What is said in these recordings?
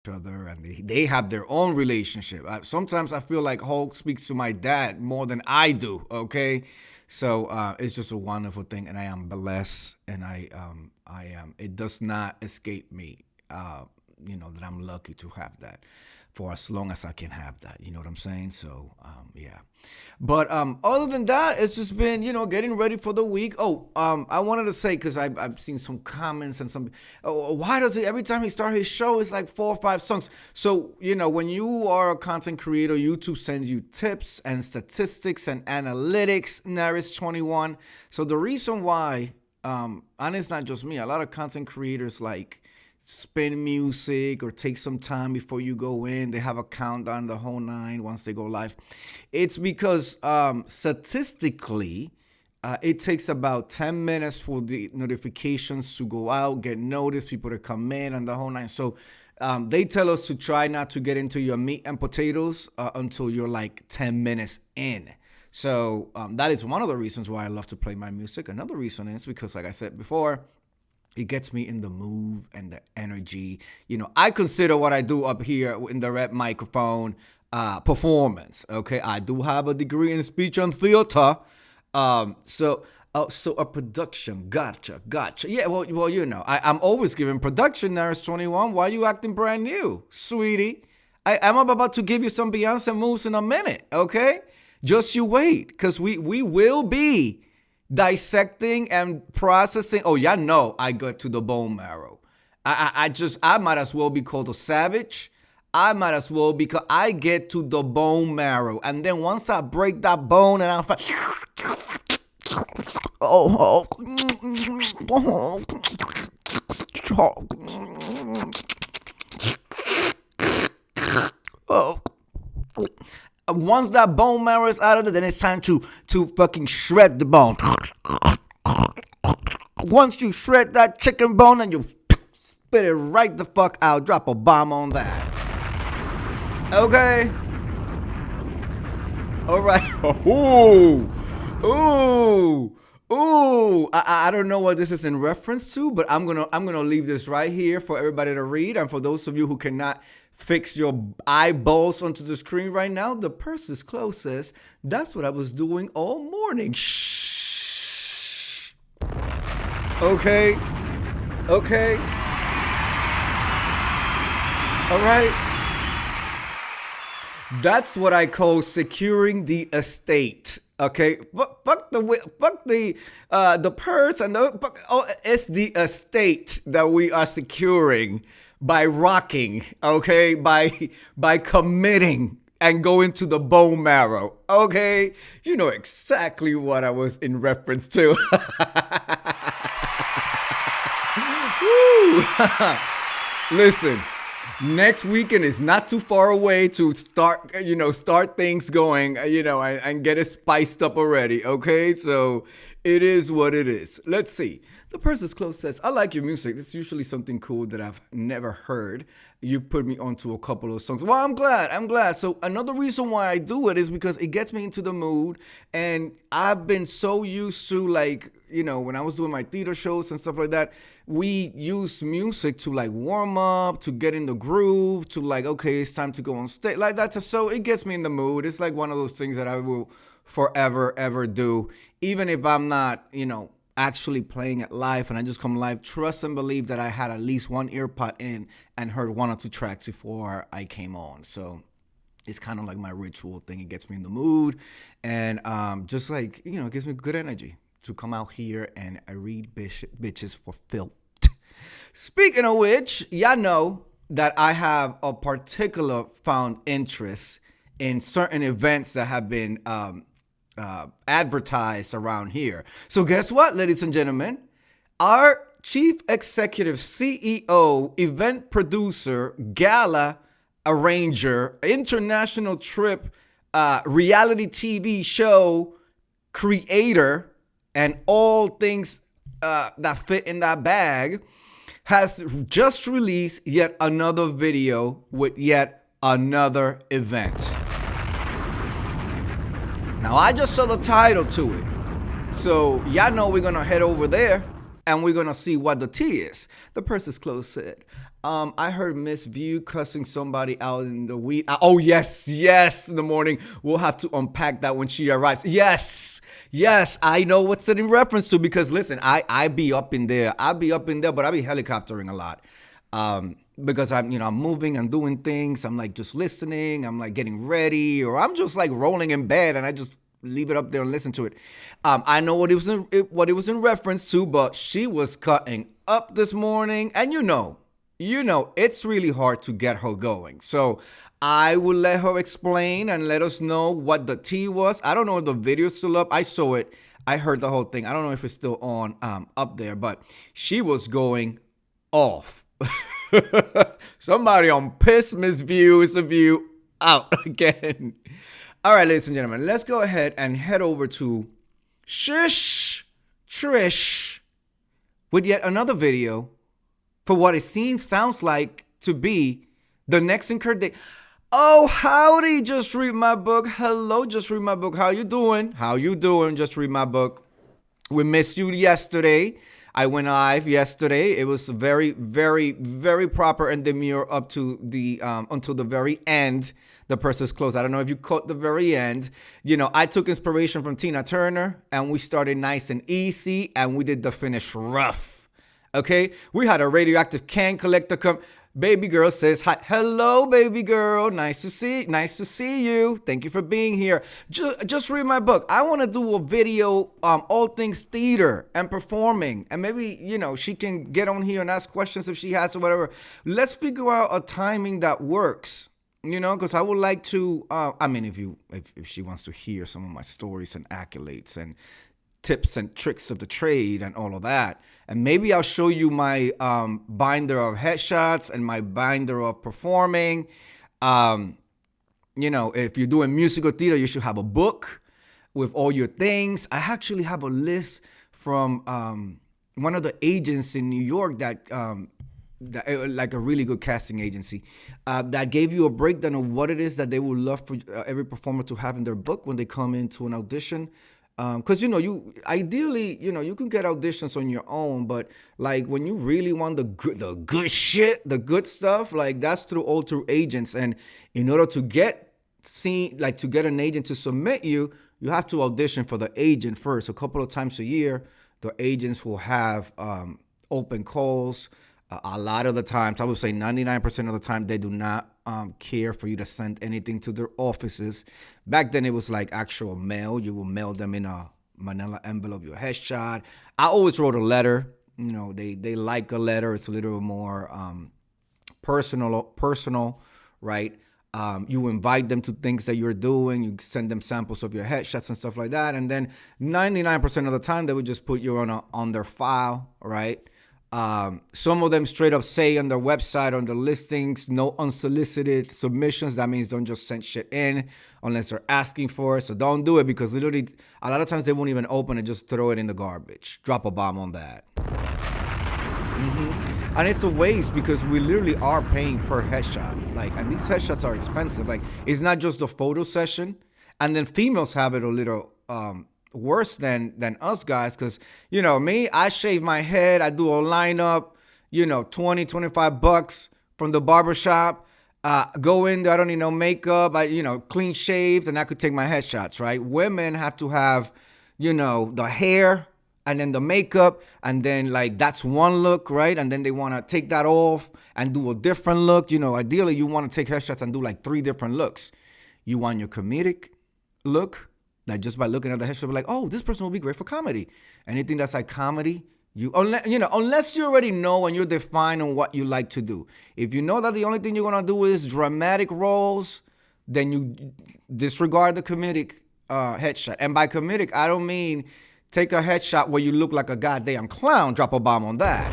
other, and they have their own relationship. Sometimes I feel like Hulk speaks to my dad more than I do. Okay, so it's just a wonderful thing, and I am blessed, and I am. It does not escape me. That I'm lucky to have that for as long as I can have that. You know what I'm saying? So yeah. But other than that, it's just been getting ready for the week. Oh, I wanted to say because I've seen some comments and some. Oh, why does it every time he start his show it's like 4 or 5 songs? So when you are a content creator, YouTube sends you tips and statistics and analytics. Naris 21. So the reason why, and it's not just me. A lot of content creators like spin music or take some time before you go in. They have a countdown the whole nine once they go live. It's because statistically, it takes about 10 minutes for the notifications to go out, get noticed, people to come in, and the whole nine. So they tell us to try not to get into your meat and potatoes until you're like 10 minutes in. So that is one of the reasons why I love to play my music. Another reason is because, like I said before, it gets me in the mood and the energy. I consider what I do up here in the red microphone performance. Okay, I do have a degree in speech and theater. So a production. Gotcha. Yeah, well, I'm always giving production, Nurse 21. Why are you acting brand new, sweetie? I'm about to give you some Beyonce moves in a minute. Okay, just you wait, because we will be dissecting and processing. Oh, y'all know I got to the bone marrow. I might as well be called a savage. I might as well because I get to the bone marrow, and then once I break that bone and I'm once that bone marrow is out of it, then it's time to fucking shred the bone. Once you shred that chicken bone and you spit it right the fuck out, drop a bomb on that. Okay? All right. Ooh. I don't know what this is in reference to, but I'm gonna leave this right here for everybody to read, and for those of you who cannot fix your eyeballs onto the screen right now, the purse is closest. That's what I was doing all morning. Shh. Okay. All right. That's what I call securing the estate. Okay, fuck the purse and it's the estate that we are securing by rocking. Okay, by committing and going to the bone marrow. Okay, you know exactly what I was in reference to. Listen. Next weekend is not too far away to start things going, and get it spiced up already, okay? So it is what it is. Let's see. The person's close says, I like your music. It's usually something cool that I've never heard. You put me onto a couple of songs. Well, I'm glad. So another reason why I do it is because it gets me into the mood. And I've been so used to, when I was doing my theater shows and stuff like that, we used music to warm up, to get in the groove, to okay, it's time to go on stage. Like that. So it gets me in the mood. It's like one of those things that I will forever, ever do. Even if I'm not, actually playing it live and I just come live, trust and believe that I had at least one earpod in and heard 1 or 2 tracks before I came on. So it's kind of like my ritual thing. It gets me in the mood, and just it gives me good energy to come out here and I read bitches for filth. Speaking of which, y'all know that I have a particular found interest in certain events that have been advertised around here. So guess what, ladies and gentlemen? Our chief executive, CEO, event producer, gala arranger, international trip, reality TV show creator, and all things that fit in that bag, has just released yet another video with yet another event. Now, I just saw the title to it. So, y'all know we're going to head over there and we're going to see what the tea is. The person's close said, I heard Miss View cussing somebody out in the weed. Oh, yes, yes, in the morning. We'll have to unpack that when she arrives. Yes, yes, I know what's it in reference to because listen, I be up in there. I be up in there, but I be helicoptering a lot. Because I'm moving, I'm doing things. I'm like just listening. I'm like getting ready, or I'm just like rolling in bed and I just leave it up there and listen to it. I know what it was in reference to, but she was cutting up this morning, and it's really hard to get her going. So I will let her explain and let us know what the tea was. I don't know if the video's still up. I saw it. I heard the whole thing. I don't know if it's still on up there, but she was going off. Somebody on Piss Miss View is a view out again. All right, ladies and gentlemen, let's go ahead and head over to Shish Trish with yet another video for what it sounds like to be the next incarnation. Oh, howdy, Just Read My Book. Hello, Just Read My Book. How you doing? How you doing? Just Read My Book. We missed you yesterday. I went live yesterday. It was very, very, very proper and demure up to the until the very end. The process closed. I don't know if you caught the very end. I took inspiration from Tina Turner, and we started nice and easy, and we did the finish rough. Okay, we had a radioactive can collector come. Baby girl says hi. Hello, baby girl. Nice to see you. Thank you for being here. Just read my book. I want to do a video, all things theater and performing, and maybe she can get on here and ask questions if she has or whatever. Let's figure out a timing that works. Because I would like to. If she wants to hear some of my stories and accolades and tips and tricks of the trade and all of that. And maybe I'll show you my binder of headshots and my binder of performing. If you're doing musical theater, you should have a book with all your things. I actually have a list from one of the agents in New York that like a really good casting agency that gave you a breakdown of what it is that they would love for every performer to have in their book when they come into an audition. Because you ideally you can get auditions on your own, but like when you really want the good shit, the good stuff, like that's through agents. And in order to get to get an agent to submit you have to audition for the agent first. A couple of times a year, the agents will have open calls. A lot of the times, I would say 99% of the time, they do not care for you to send anything to their offices. Back then, it was like actual mail. You will mail them in a manila envelope, your headshot. I always wrote a letter. They like a letter. It's a little more personal, right? You invite them to things that you're doing. You send them samples of your headshots and stuff like that. And then 99% of the time, they would just put you on their file, right? Some of them straight up say on their website, on the listings, no unsolicited submissions. That means don't just send shit in unless they're asking for it. So don't do it because literally a lot of times they won't even open it, just throw it in the garbage. Drop a bomb on that. And it's a waste because we literally are paying per headshot. And these headshots are expensive. It's not just a photo session. And then females have it a little worse than us guys, because me, I shave my head, I do a lineup, $20-25 from the barbershop, go in there, I don't need no makeup, I clean shaved, and I could take my headshots, right? Women have to have the hair and then the makeup, and then that's one look, right? And then they want to take that off and do a different look. Ideally you want to take headshots and do 3 different looks. You want your comedic look. Just by looking at the headshot, be oh, this person will be great for comedy. Anything that's comedy, unless you already know and you're defined on what you like to do. If you know that the only thing you're gonna do is dramatic roles, then you disregard the comedic headshot. And by comedic, I don't mean take a headshot where you look like a goddamn clown. Drop a bomb on that.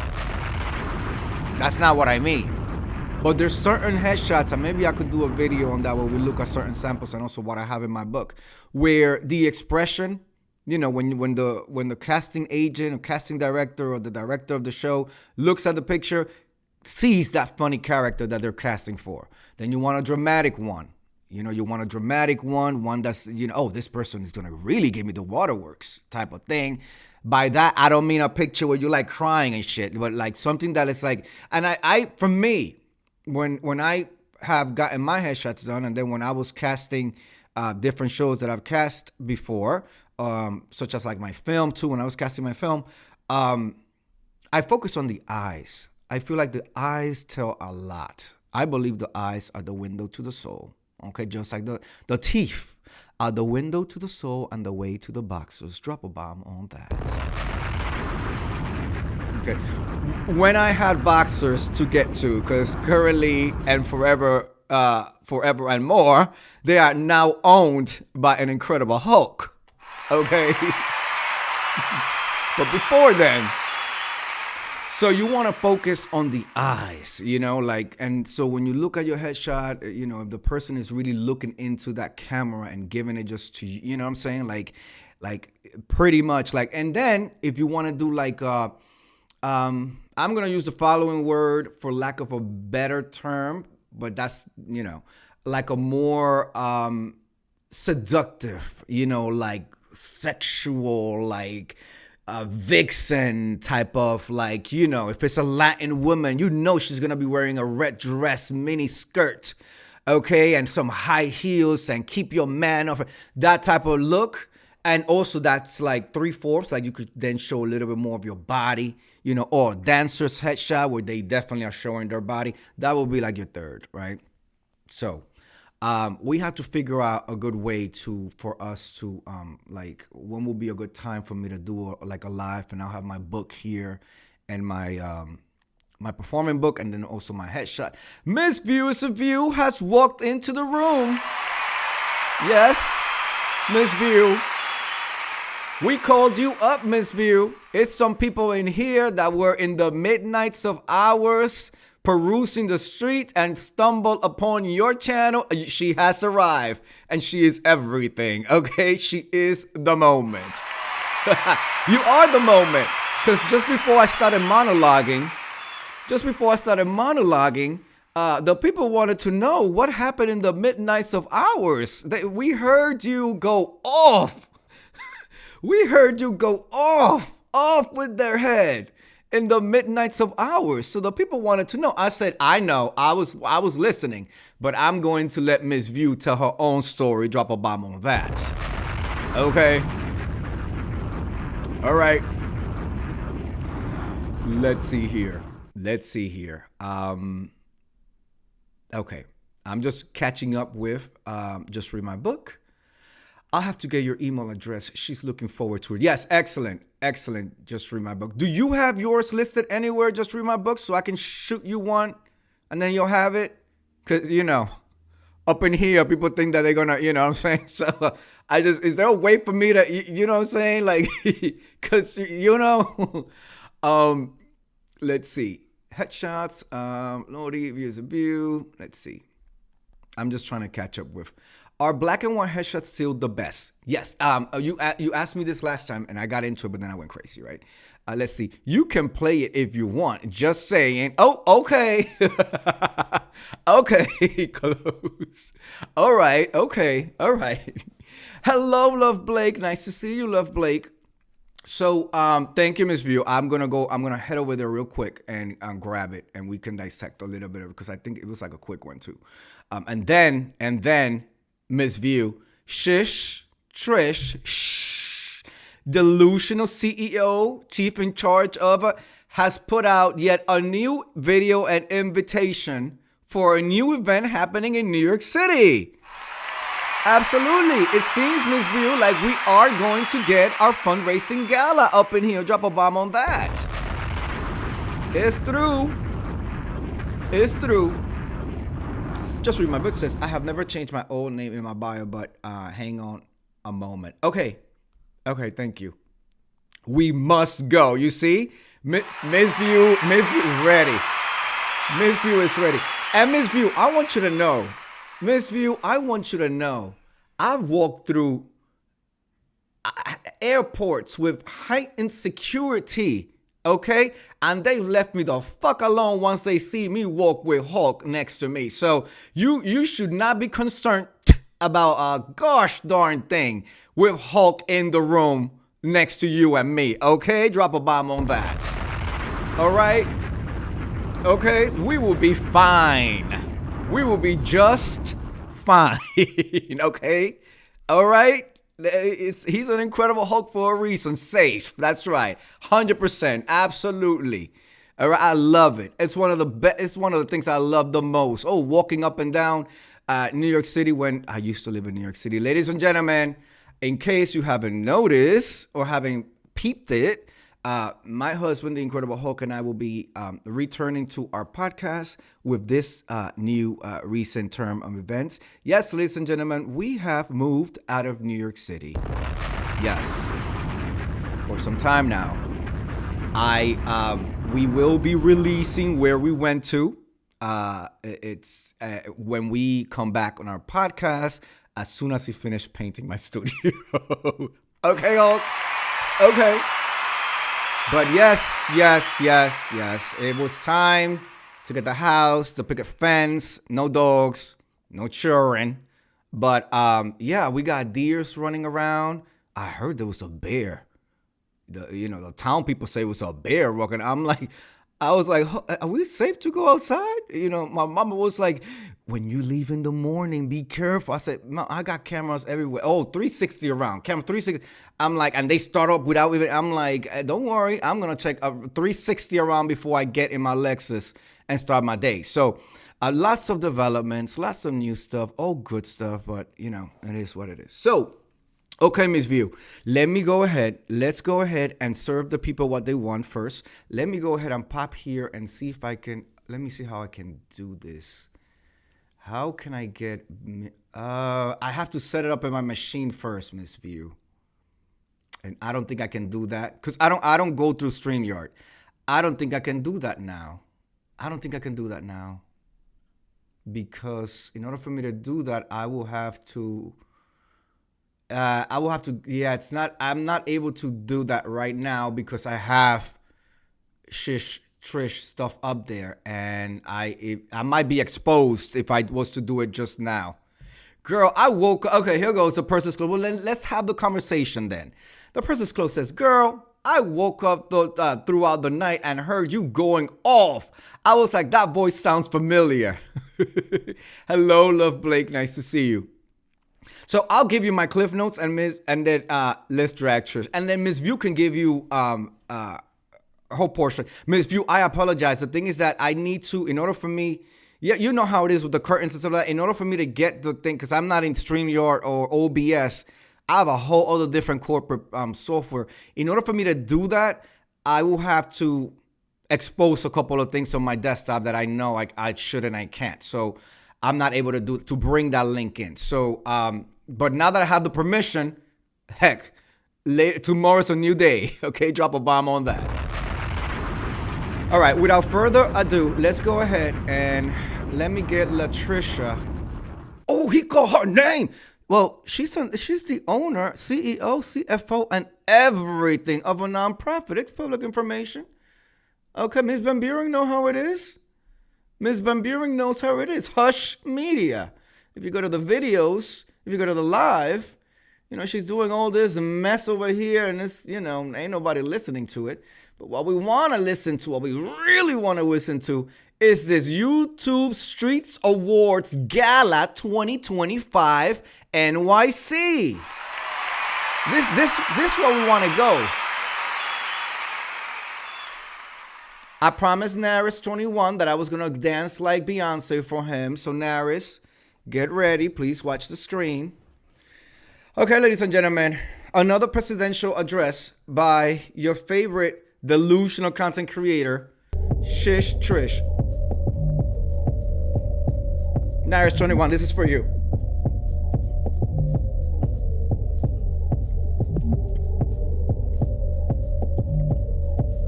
That's not what I mean. But there's certain headshots, and maybe I could do a video on that where we look at certain samples and also what I have in my book, where the expression, when the casting agent or casting director or the director of the show looks at the picture, sees that funny character that they're casting for. Then you want a dramatic one. You want a dramatic one that's, oh, this person is going to really give me the waterworks type of thing. By that, I don't mean a picture where you're like crying and shit, but like something that is like, and for me, when I have gotten my headshots done, and then when I was casting different shows that I've cast before, such as like my film too, when I was casting my film, I focus on the eyes. I feel like the eyes tell a lot. I believe the eyes are the window to the soul. Okay, just like the teeth are the window to the soul and the way to the boxers. Drop a bomb on that. Okay. When I had boxers to get to, because currently and forever and more, they are now owned by an Incredible Hulk. Okay. But before then, so you want to focus on the eyes, like, and so when you look at your headshot, if the person is really looking into that camera and giving it just to you, you know what I'm saying? Like pretty much like, and then if you want to do like, I'm going to use the following word for lack of a better term, but that's, like a more, seductive, like sexual, like, vixen type of like, if it's a Latin woman, she's gonna be wearing a red dress, mini skirt, okay, and some high heels, and keep your man off, that type of look. And also that's like 3/4, like you could then show a little bit more of your body, or dancer's headshot where they definitely are showing their body. That will be like your third, right? So we have to figure out a good way for us to like when will be a good time for me to do like a live, and I'll have my book here and my my performing book, and then also my headshot. Miss View is a View has walked into the room. Yes, Miss View. We called you up, Miss View. It's some people in here that were in the midnights of hours perusing the street and stumbled upon your channel. She has arrived, and she is everything, okay? She is the moment. You are the moment. Because just before I started monologuing, the people wanted to know what happened in the midnights of hours. We heard you go off. We heard you go off with their head in the midnights of hours. So the people wanted to know. I said, I know, I was listening, but I'm going to let Miss View tell her own story. Drop a bomb on that. Okay. All right. Let's see here. Okay. I'm just catching up with Just Read My Book. I'll have to get your email address. She's looking forward to it. Yes, excellent. Just Read My Book. Do you have yours listed anywhere, Just Read My Book, so I can shoot you one and then you'll have it? Because, up in here, people think that they're going to, what I'm saying? So is there a way for me to, you know what I'm saying? Like, because, let's see. Headshots, Lordy, Views of View. Let's see. I'm just trying to catch up with. Are black and white headshots still the best? Yes. You asked me this last time, and I got into it, but then I went crazy, right? Let's see. You can play it if you want. Just saying. Oh, okay. Okay. Close. All right. Okay. All right. Hello, Love Blake. Nice to see you, Love Blake. So, thank you, Miss View. I'm gonna head over there real quick and grab it, and we can dissect a little bit of it because I think it was like a quick one too. And then. Miss View, Shish, Trish, shh, delusional CEO, chief in charge of, has put out yet a new video and invitation for a new event happening in New York City. Absolutely. It seems, Miss View, like we are going to get our fundraising gala up in here. Drop a bomb on that. It's through. Just Read My Book says, I have never changed my old name in my bio, but hang on a moment. Okay, thank you. We must go. You see? Miss View is ready. Miss View is ready. And Miss View, I want you to know, I've walked through airports with heightened security. Okay? And they left me the fuck alone once they see me walk with Hulk next to me. So you should not be concerned about a gosh darn thing with Hulk in the room next to you and me. Okay, drop a bomb on that. All right. Okay, we will be fine. We will be just fine. Okay. All right. He's an Incredible Hulk for a reason. Safe. That's right. 100%. Absolutely. All right. I love it. It's one of the best. It's one of the things I love the most. Oh, walking up and down New York City when I used to live in New York City. Ladies and gentlemen, in case you haven't noticed or haven't peeped it, my husband, the Incredible Hulk, and I will be returning to our podcast with this new recent term of events. Yes, ladies and gentlemen, we have moved out of New York City. Yes, for some time now. We will be releasing where we went to. It's when we come back on our podcast as soon as we finish painting my studio. Okay, Hulk. Okay. But yes. It was time to get the house, the picket fence, no dogs, no children. But yeah, we got deers running around. I heard there was a bear. The town people say it was a bear walking. I was like, are we safe to go outside? My mama was like, when you leave in the morning, be careful. I said, Mom, I got cameras everywhere. Oh, 360 around. Camera 360. I'm like, and they start up without even, I'm like, don't worry. I'm going to check a 360 around before I get in my Lexus and start my day. So lots of developments, lots of new stuff, all good stuff. But, it is what it is. So, okay, Miss View, let's go ahead and serve the people what they want first. Let me go ahead and pop here and see if I can, let me see how I can do this. How can I get, I have to set it up in my machine first, Miss View. And I don't think I can do that because I don't go through StreamYard. I don't think I can do that now. Because in order for me to do that, I'm not able to do that right now because I have Trish stuff up there and I might be exposed if I was to do it just now. Girl, I woke up. Okay, here goes the person's clothes. Well, let's have the conversation then. The person's clothes says, girl, I woke up throughout the night and heard you going off. I was like, that voice sounds familiar. Hello, Love Blake. Nice to see you. So I'll give you my cliff notes and then let's drag Trish. And then Miss View can give you a whole portion. Miss View, I apologize. The thing is that I need to, in order for me, yeah, you know how it is with the curtains and stuff like that. In order for me to get the thing, because I'm not in StreamYard or OBS, I have a whole other different corporate software. In order for me to do that, I will have to expose a couple of things on my desktop that I know I should and I can't. So I'm not able to bring that link in. So, but now that I have the permission, heck, tomorrow's a new day. Okay, drop a bomb on that. All right, without further ado, let's go ahead and let me get Latricia. Oh, he called her name. Well, she's the owner, CEO, CFO, and everything of a nonprofit. It's public information. Okay, Ms. Van Buren know how it is. Ms. Van Buren knows how it is. Hush Media. If you go to the videos, if you go to the live, she's doing all this mess over here, and this, ain't nobody listening to it. But what we want to listen to, what we really want to listen to, is this YouTube Streets Awards Gala 2025 NYC. This where we want to go. I promised Naris 21 that I was going to dance like Beyonce for him. So Naris, get ready. Please watch the screen. Okay, ladies and gentlemen, another presidential address by your favorite delusional content creator, Shish Trish. Naris 21, this is for you.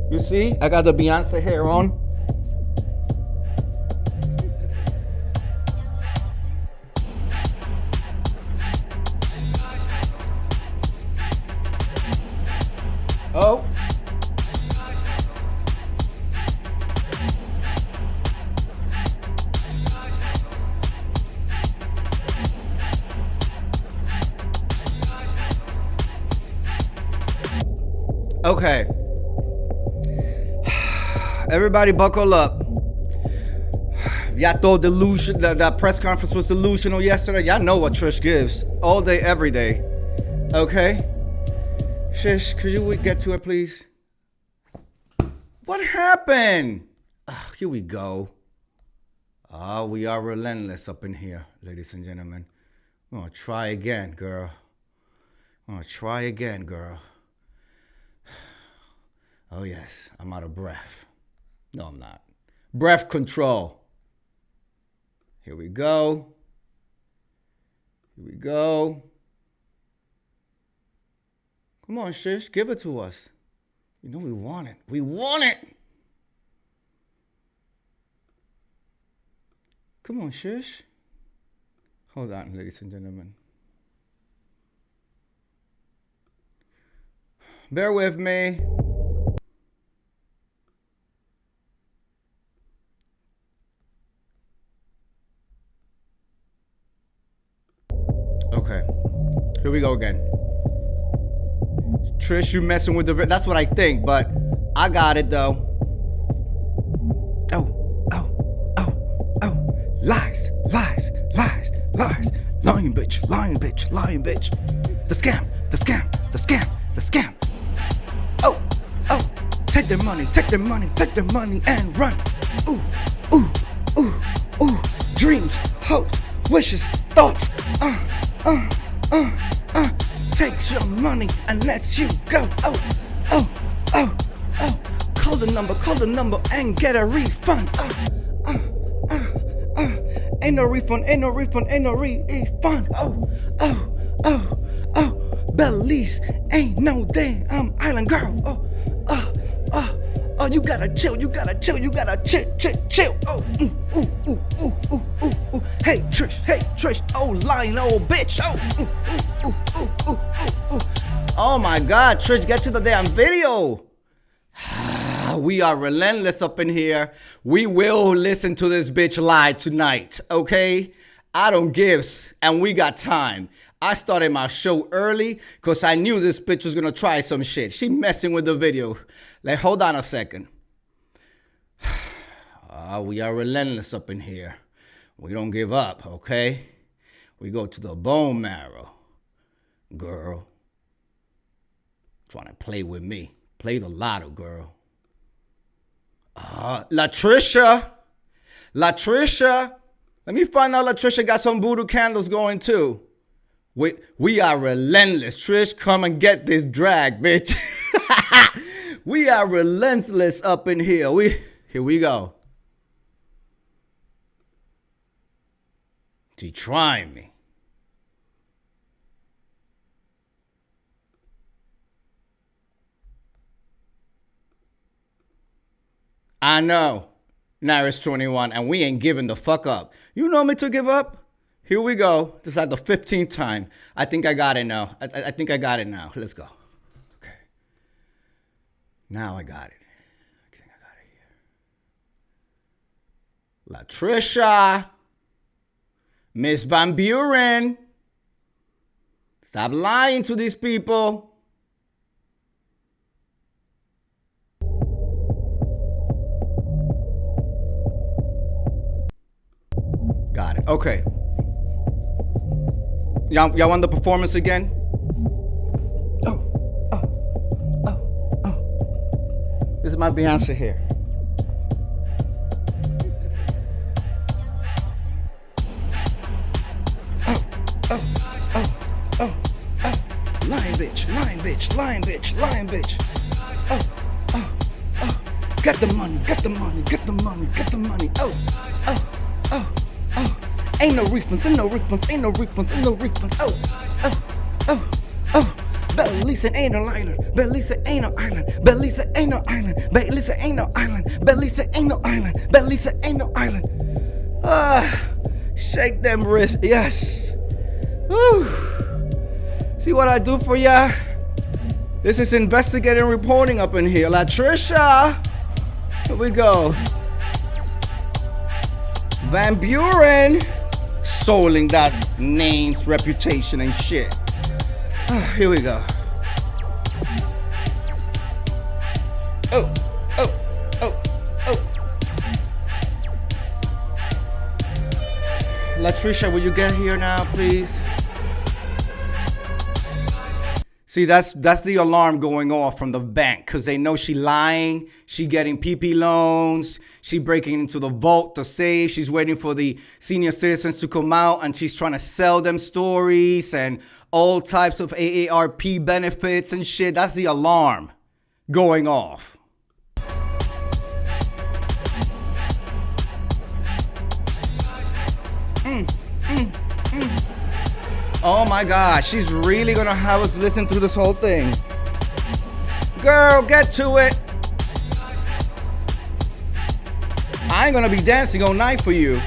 You see, I got the Beyonce hair on. Oh. Okay. Everybody buckle up. Y'all thought delusion that press conference was delusional yesterday. Y'all know what Trish gives. All day, every day. Okay? Shish, could you get to it, please? What happened? Here we go. We are relentless up in here, ladies and gentlemen. We're gonna try again, girl. Oh yes, I'm out of breath. No, I'm not. Breath control. Here we go. Come on, Shish, give it to us. You know we want it. Come on, Shish. Hold on, ladies and gentlemen. Bear with me. Okay, here we go again. Trish, you messing with the... That's what I think, but I got it, though. Lies. Lying bitch. The scam. Oh. Take their money and run. Ooh. Dreams, hopes, wishes, thoughts. Takes your money and lets you go. Oh. Call the number and get a refund. Ain't no refund. Oh. Belize ain't no damn island, girl. Oh, you gotta chill. Oh, ooh. Hey, Trish. Oh, lying old bitch. Ooh. Oh my God, Trish, get to the damn video. We are relentless up in here. We will listen to this bitch lie tonight, okay? I don't gives, and we got time. I started my show early because I knew this bitch was gonna try some shit. She messing with the video. Like, hold on a second. We are relentless up in here. We don't give up, okay? We go to the bone marrow. Girl. Trying to play with me. Play the lotto, girl. Latricia. Let me find out Latricia got some voodoo candles going too. We are relentless. Trish, come and get this drag, bitch. We are relentless up in here. Here we go. She trying me. I know. Now it's 21 and we ain't giving the fuck up. You know me to give up? Here we go. This is like the 15th time. I think I got it now. I think I got it now. Let's go. Okay. Now I got it. I think I got it here. Latricia. Miss Van Buren. Stop lying to these people. Got it. Okay. Y'all want the performance again? Oh. This is my Beyonce here. Oh. Lying bitch. Oh. Get the money. Oh. Ain't no refunds. Oh. Belize ain't no island. Belize ain't no island. Shake them wrists. Yes. Woo. See what I do for ya? This is investigating reporting up in here. Latricia. Here we go. Van Buren. Souling that name's reputation and shit. Here we go. oh, oh, oh, oh. Latricia, will you get here now, please? See, that's the alarm going off from the bank because they know she lying. She getting PP loans. She breaking into the vault to save. She's waiting for the senior citizens to come out, and she's trying to sell them stories and all types of AARP benefits and shit. That's the alarm going off. Oh my gosh, she's really gonna have us listen through this whole thing. Girl, get to it. I ain't gonna be dancing all night for you.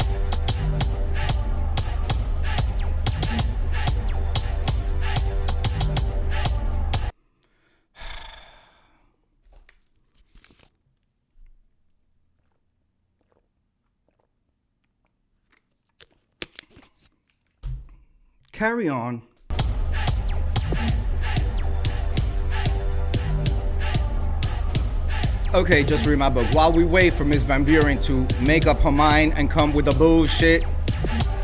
Carry on. Okay, just read my book. While we wait for Miss Van Buren to make up her mind and come with the bullshit,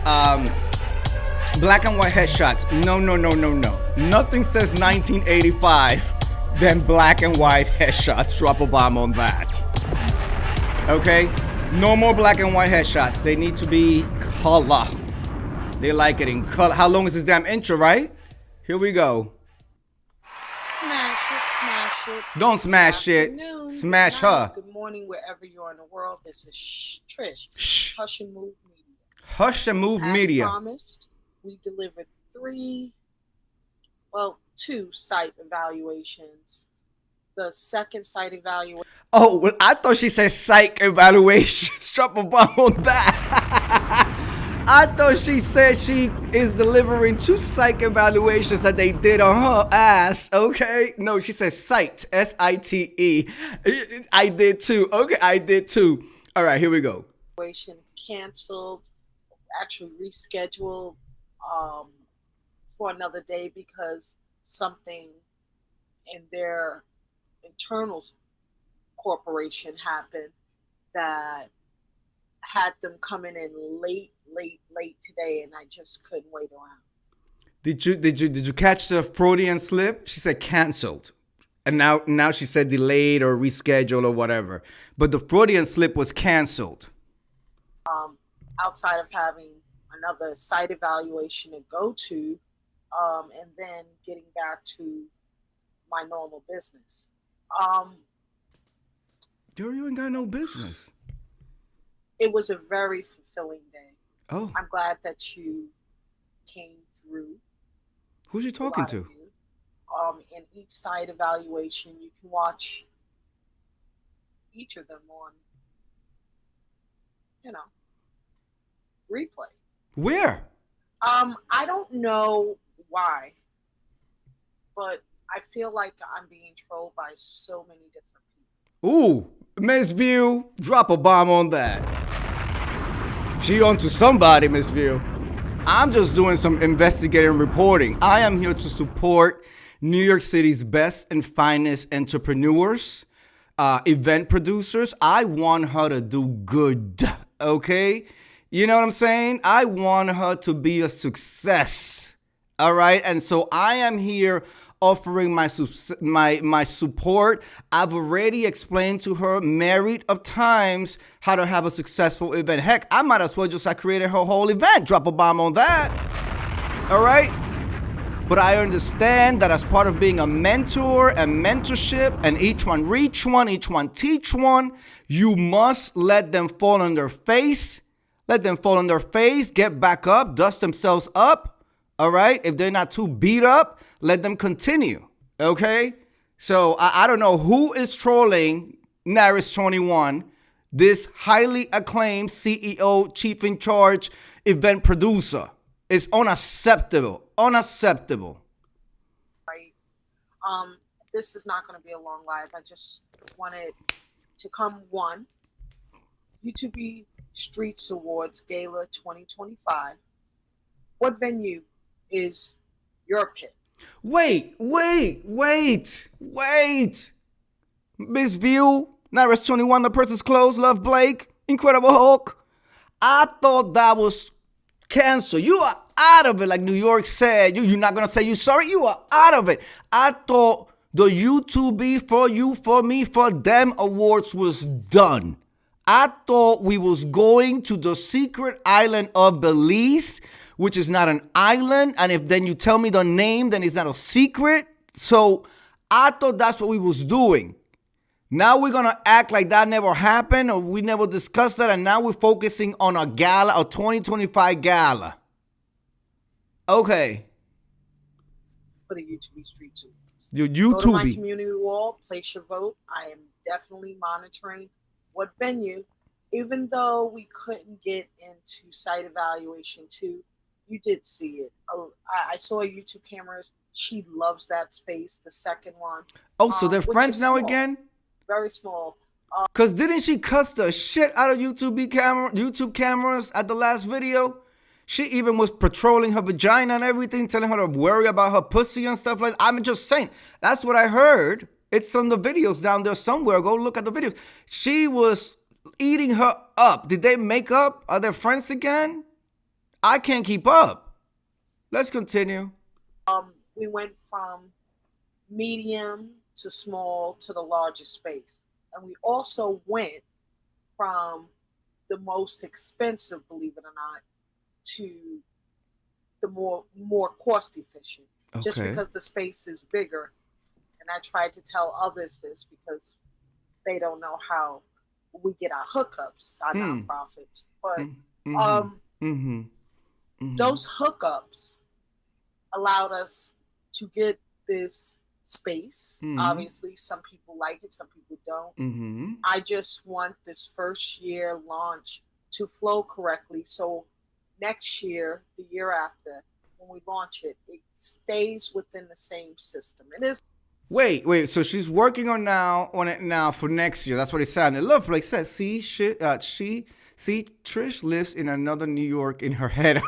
black and white headshots. No. Nothing says 1985 than black and white headshots. Drop a bomb on that. Okay? No more black and white headshots. They need to be color. They like it in color. How long is this damn intro, right? Here we go. Smash it. Don't smash it. Smash her. Good morning, wherever you are in the world. This is Trish. Shh. Hush and Move Media. Hush and Move Media. As promised, we delivered two site evaluations. The second site evaluation. Oh, well, I thought she said psych evaluations. Drop a bomb on that. I thought she said she is delivering two psych evaluations that they did on her ass. Okay. No, she said site. SITE. I did too. Okay, I did too. All right, here we go. Canceled, actually rescheduled for another day because something in their internal corporation happened that had them coming in late today, and I just couldn't wait around. Did you catch the Freudian slip? She said canceled, and now she said delayed or rescheduled or whatever. But the Freudian slip was canceled. Outside of having another site evaluation to go to, and then getting back to my normal business. Girl, you ain't got no business. It was a very fulfilling day. Oh. I'm glad that you came through. Who's you talking to? In each site evaluation, you can watch each of them on, replay. Where? I don't know why, but I feel like I'm being trolled by so many different people. Ooh, Miss View, drop a bomb on that. She on to somebody, Miss View. I'm just doing some investigative reporting. I am here to support New York City's best and finest entrepreneurs, event producers. I want her to do good, okay? You know what I'm saying? I want her to be a success, all right? And so I am here offering my support. I've already explained to her myriad of times how to have a successful event. Heck, I might as well just have created her whole event. Drop a bomb on that. All right? But I understand that as part of being a mentor and mentorship, and each one reach one, each one teach one, you must let them fall on their face. Let them fall on their face, get back up, dust themselves up. All right? If they're not too beat up, let them continue, okay? So I don't know who is trolling Naris21, this highly acclaimed CEO, chief in charge, event producer. It's unacceptable. Right. This is not going to be a long live. I just wanted to come YouTube Streets Awards Gala 2025. What venue is your pick? Wait. Miss View, Naira's 21, The Person's Clothes, Love Blake, Incredible Hulk. I thought that was canceled. You are out of it, like New York said. You're not gonna say you sorry. You are out of it. I thought the YouTube For You, For Me, For Them awards was done. I thought we was going to the secret island of Belize, which is not an island. And if then you tell me the name, then it's not a secret. So I thought that's what we was doing. Now we're going to act like that never happened or we never discussed that. And now we're focusing on a gala, a 2025 gala. Okay. For the YouTube Street Tour. Your Go to my YouTube. community wall, place your vote. I am definitely monitoring what venue. Even though we couldn't get into site evaluation 2, you did see it. I saw YouTube cameras. She loves that space. The second one. Oh, so they're which friends is now small, again? very small. Because didn't she cuss the shit out of YouTube cameras at the last video? She even was patrolling her vagina and everything, telling her to worry about her pussy and stuff like that. I'm just saying. That's what I heard. It's on the videos down there somewhere. Go look at the videos. She was eating her up. Did they make up? Are they friends again? I can't keep up. Let's continue. We went from medium to small to the largest space. And we also went from the most expensive, believe it or not, to the more cost efficient. Just Okay. because the space is bigger. And I tried to tell others this because they don't know how we get our hookups, our nonprofits. But those hookups allowed us to get this space. Obviously, some people like it, some people don't. I just want this first year launch to flow correctly. So next year, the year after, when we launch it, it stays within the same system. It is. Wait. So she's working on it now for next year. That's what it sounded. Love like said. See, Trish lives in another New York in her head.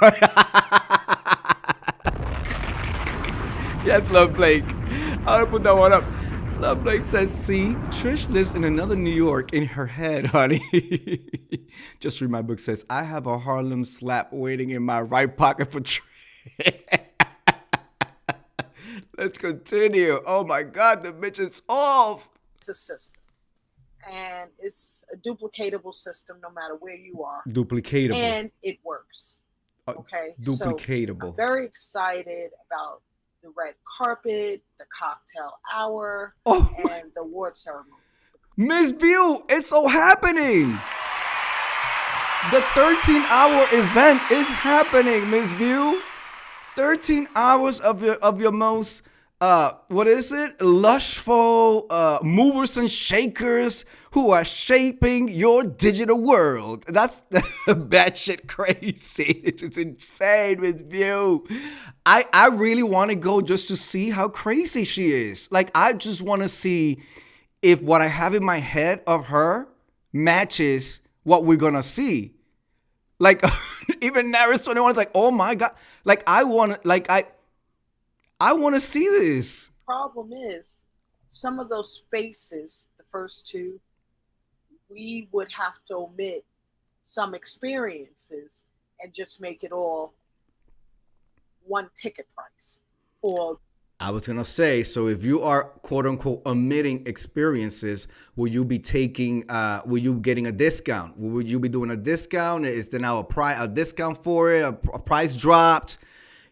Yes, Love Blake. I'll put that one up. Love Blake says, see, Trish lives in another New York in her head, honey. Just read my book says, I have a Harlem slap waiting in my right pocket for Trish. Let's continue. Oh my God, the bitch is off. It's a system. And it's a duplicatable system no matter where you are. Duplicatable. And it works. Okay. Duplicatable. So I'm very excited about the red carpet, the cocktail hour, and the award ceremony. Miss View, it's so happening. The 13-hour event is happening, Miss View. 13 hours of your most what is it? Lushful movers and shakers who are shaping your digital world. That's batshit crazy. It's just insane, Miss View. I really want to go just to see how crazy she is. Like, I just want to see if what I have in my head of her matches what we're going to see. Like, even Naris 21 is like, oh my God. Like, I want to see this. Problem is, some of those spaces, the first two, we would have to omit some experiences and just make it all one ticket price. I was going to say, so if you are quote unquote omitting experiences, will you be getting a discount? Will you be doing a discount? Is there now a discount for it? A price dropped?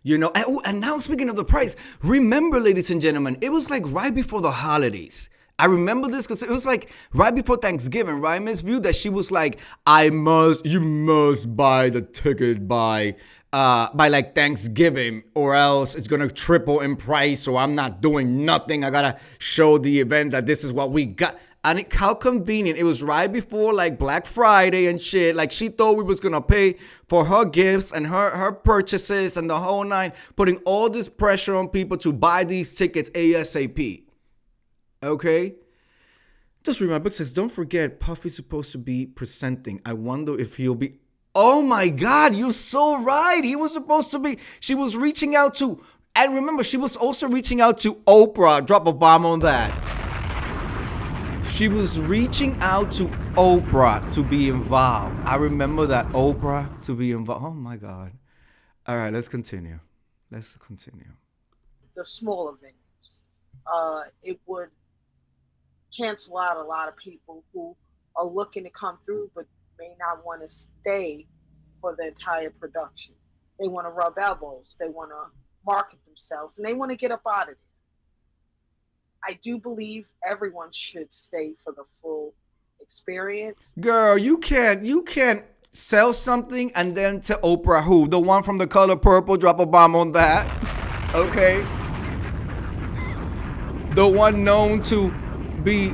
You know, and now speaking of the price, remember, ladies and gentlemen, it was like right before the holidays. I remember this because it was like right before Thanksgiving, right, Miss View? That she was like, you must buy the ticket by like Thanksgiving, or else it's gonna triple in price. So I'm not doing nothing. I gotta show the event that this is what we got. And how convenient. It was right before like Black Friday and shit. Like, she thought we was going to pay for her gifts and her purchases and the whole nine, putting all this pressure on people to buy these tickets ASAP. Okay? Just read my book. Says, don't forget, Puffy's supposed to be presenting. I wonder if he'll be... Oh my God, you're so right. He was supposed to be... She was reaching out to... And remember, she was also reaching out to Oprah. Drop a bomb on that. She was reaching out to Oprah to be involved. I remember that, Oprah to be involved. Oh my God. All right, let's continue. Let's continue. The smaller venues. It would cancel out a lot of people who are looking to come through but may not want to stay for the entire production. They want to rub elbows, they want to market themselves, and they want to get up out of there. I do believe everyone should stay for the full experience. Girl, you can't sell something and then to Oprah who? The one from The Color Purple, drop a bomb on that. Okay? The one known to be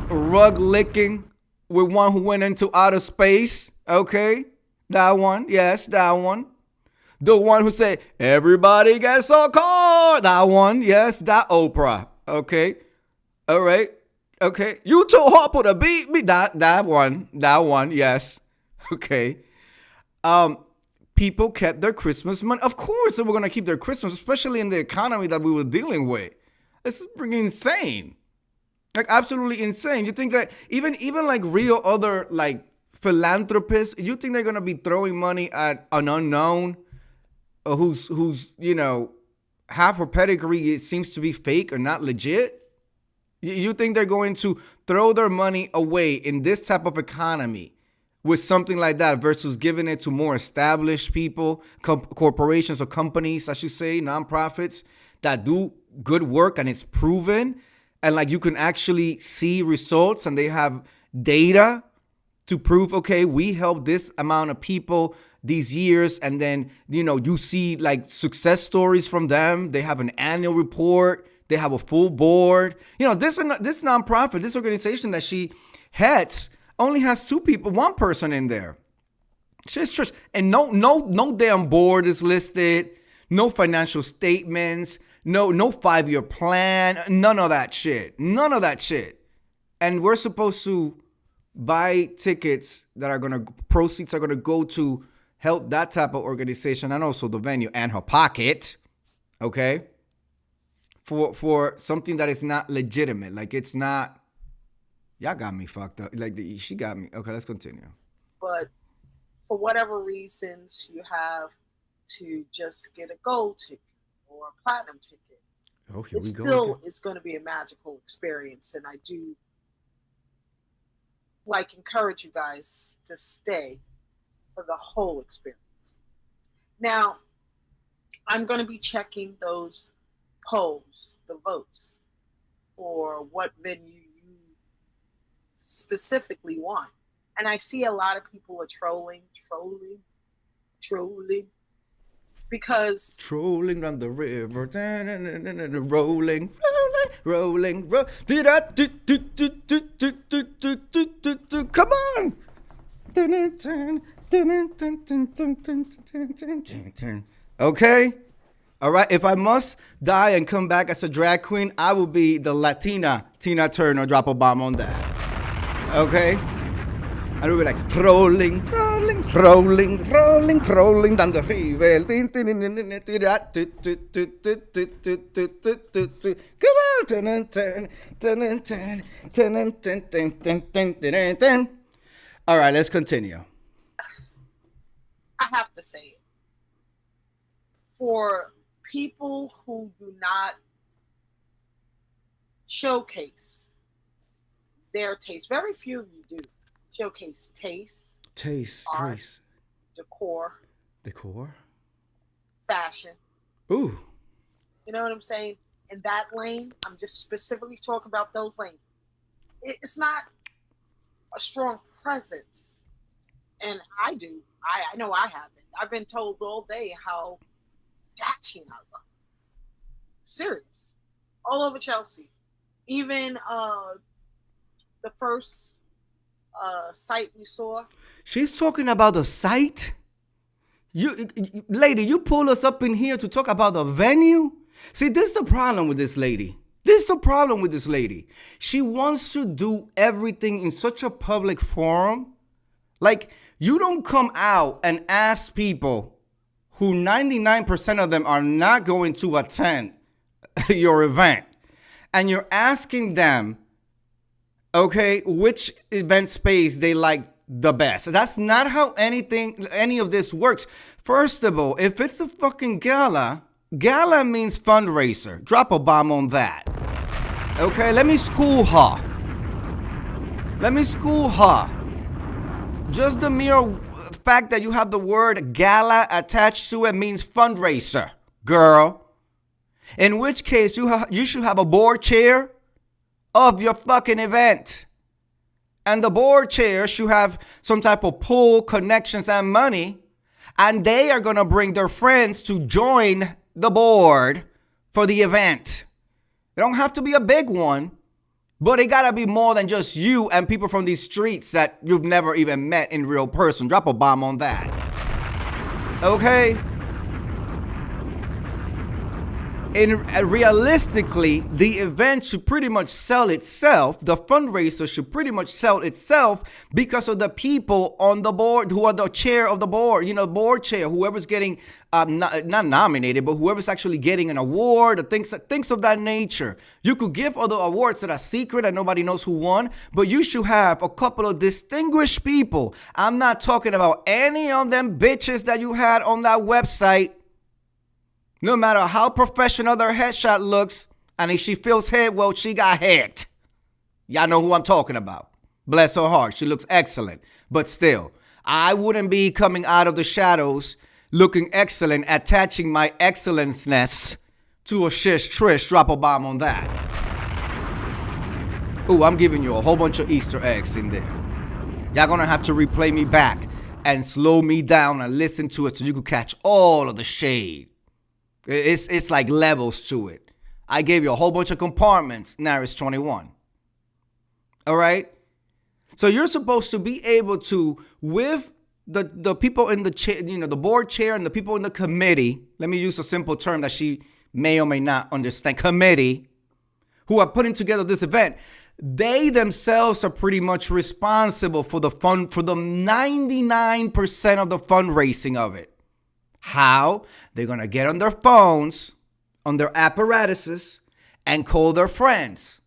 rug licking with one who went into outer space. Okay? That one. Yes, that one. The one who said, everybody gets a car. That one. Yes, that Oprah. Okay? All right? Okay? You too hot for the beat me. That one. That one. Yes. Okay. People kept their Christmas money. Of course they were going to keep their Christmas, especially in the economy that we were dealing with. It's freaking insane. Like, absolutely insane. You think that even like real other like philanthropists, you think they're going to be throwing money at an unknown who's half her pedigree seems to be fake or not legit? You think they're going to throw their money away in this type of economy with something like that versus giving it to more established people, corporations or companies, I should say, nonprofits that do good work and it's proven and like you can actually see results and they have data to prove, okay, we helped this amount of people these years, and then you see like success stories from them. They have an annual report, they have a full board. This nonprofit, this organization that she heads only has one person in there. She's just, and no damn board is listed, no financial statements, no 5-year plan, none of that shit. And we're supposed to buy tickets proceeds are gonna go to help that type of organization and also the venue and her pocket, okay? For something that is not legitimate. Like, it's not, y'all got me fucked up. Like, she got me. Okay, let's continue. But for whatever reasons, you have to just get a gold ticket or a platinum ticket. Oh, here we go. Still, it's going to be a magical experience, and I do encourage you guys to stay for the whole experience. Now, I'm going to be checking those polls, the votes, for what venue you specifically want. And I see a lot of people are trolling, because trolling down the river, rolling. Come on. Okay? All right, if I must die and come back as a drag queen, I will be the Latina Tina Turner, drop a bomb on that. Okay? And we'll be like, rolling down the river. Come on. All right, let's continue. I have to say it. For people who do not showcase their taste, very few of you do showcase taste, art, grace, decor, fashion. Ooh. You know what I'm saying? In that lane, I'm just specifically talking about those lanes. It's not a strong presence. And I know I haven't. I've been told all day how dashing I look. Serious. All over Chelsea. Even the first site we saw. She's talking about the site? Lady, you pull us up in here to talk about the venue? See, this is the problem with this lady. She wants to do everything in such a public forum. Like, you don't come out and ask people who 99% of them are not going to attend your event. And you're asking them, Okay, which event space they like the best. That's not how any of this works. First of all, if it's a fucking gala means fundraiser. Drop a bomb on that. Okay, let me school her. Just the mere fact that you have the word gala attached to it means fundraiser, girl. In which case, you should have a board chair of your fucking event. And the board chair should have some type of pull, connections, and money. And they are going to bring their friends to join the board for the event. It don't have to be a big one, but it got to be more than just you and people from these streets that you've never even met in real person. Drop a bomb on that. Okay? Realistically, the event should pretty much sell itself. The fundraiser should pretty much sell itself because of the people on the board who are the chair of the board. Board chair, whoever's getting not nominated, but whoever's actually getting an award or things of that nature. You could give other awards that are secret and nobody knows who won, but you should have a couple of distinguished people. I'm not talking about any of them bitches that you had on that website. No matter how professional their headshot looks, and if she feels hit, well, she got hit. Y'all know who I'm talking about. Bless her heart. She looks excellent. But still, I wouldn't be coming out of the shadows looking excellent, attaching my excellenceness to a shish trish. Drop a bomb on that. Ooh, I'm giving you a whole bunch of Easter eggs in there. Y'all gonna have to replay me back and slow me down and listen to it so you can catch all of the shade. It's like levels to it. I gave you a whole bunch of compartments. Now it's 21. All right? So you're supposed to be able to, with the people in the chair, the board chair and the people in the committee, let me use a simple term that she may or may not understand, committee, who are putting together this event, they themselves are pretty much responsible for the 99% of the fundraising of it. How? They're going to get on their phones, on their apparatuses, and call their friends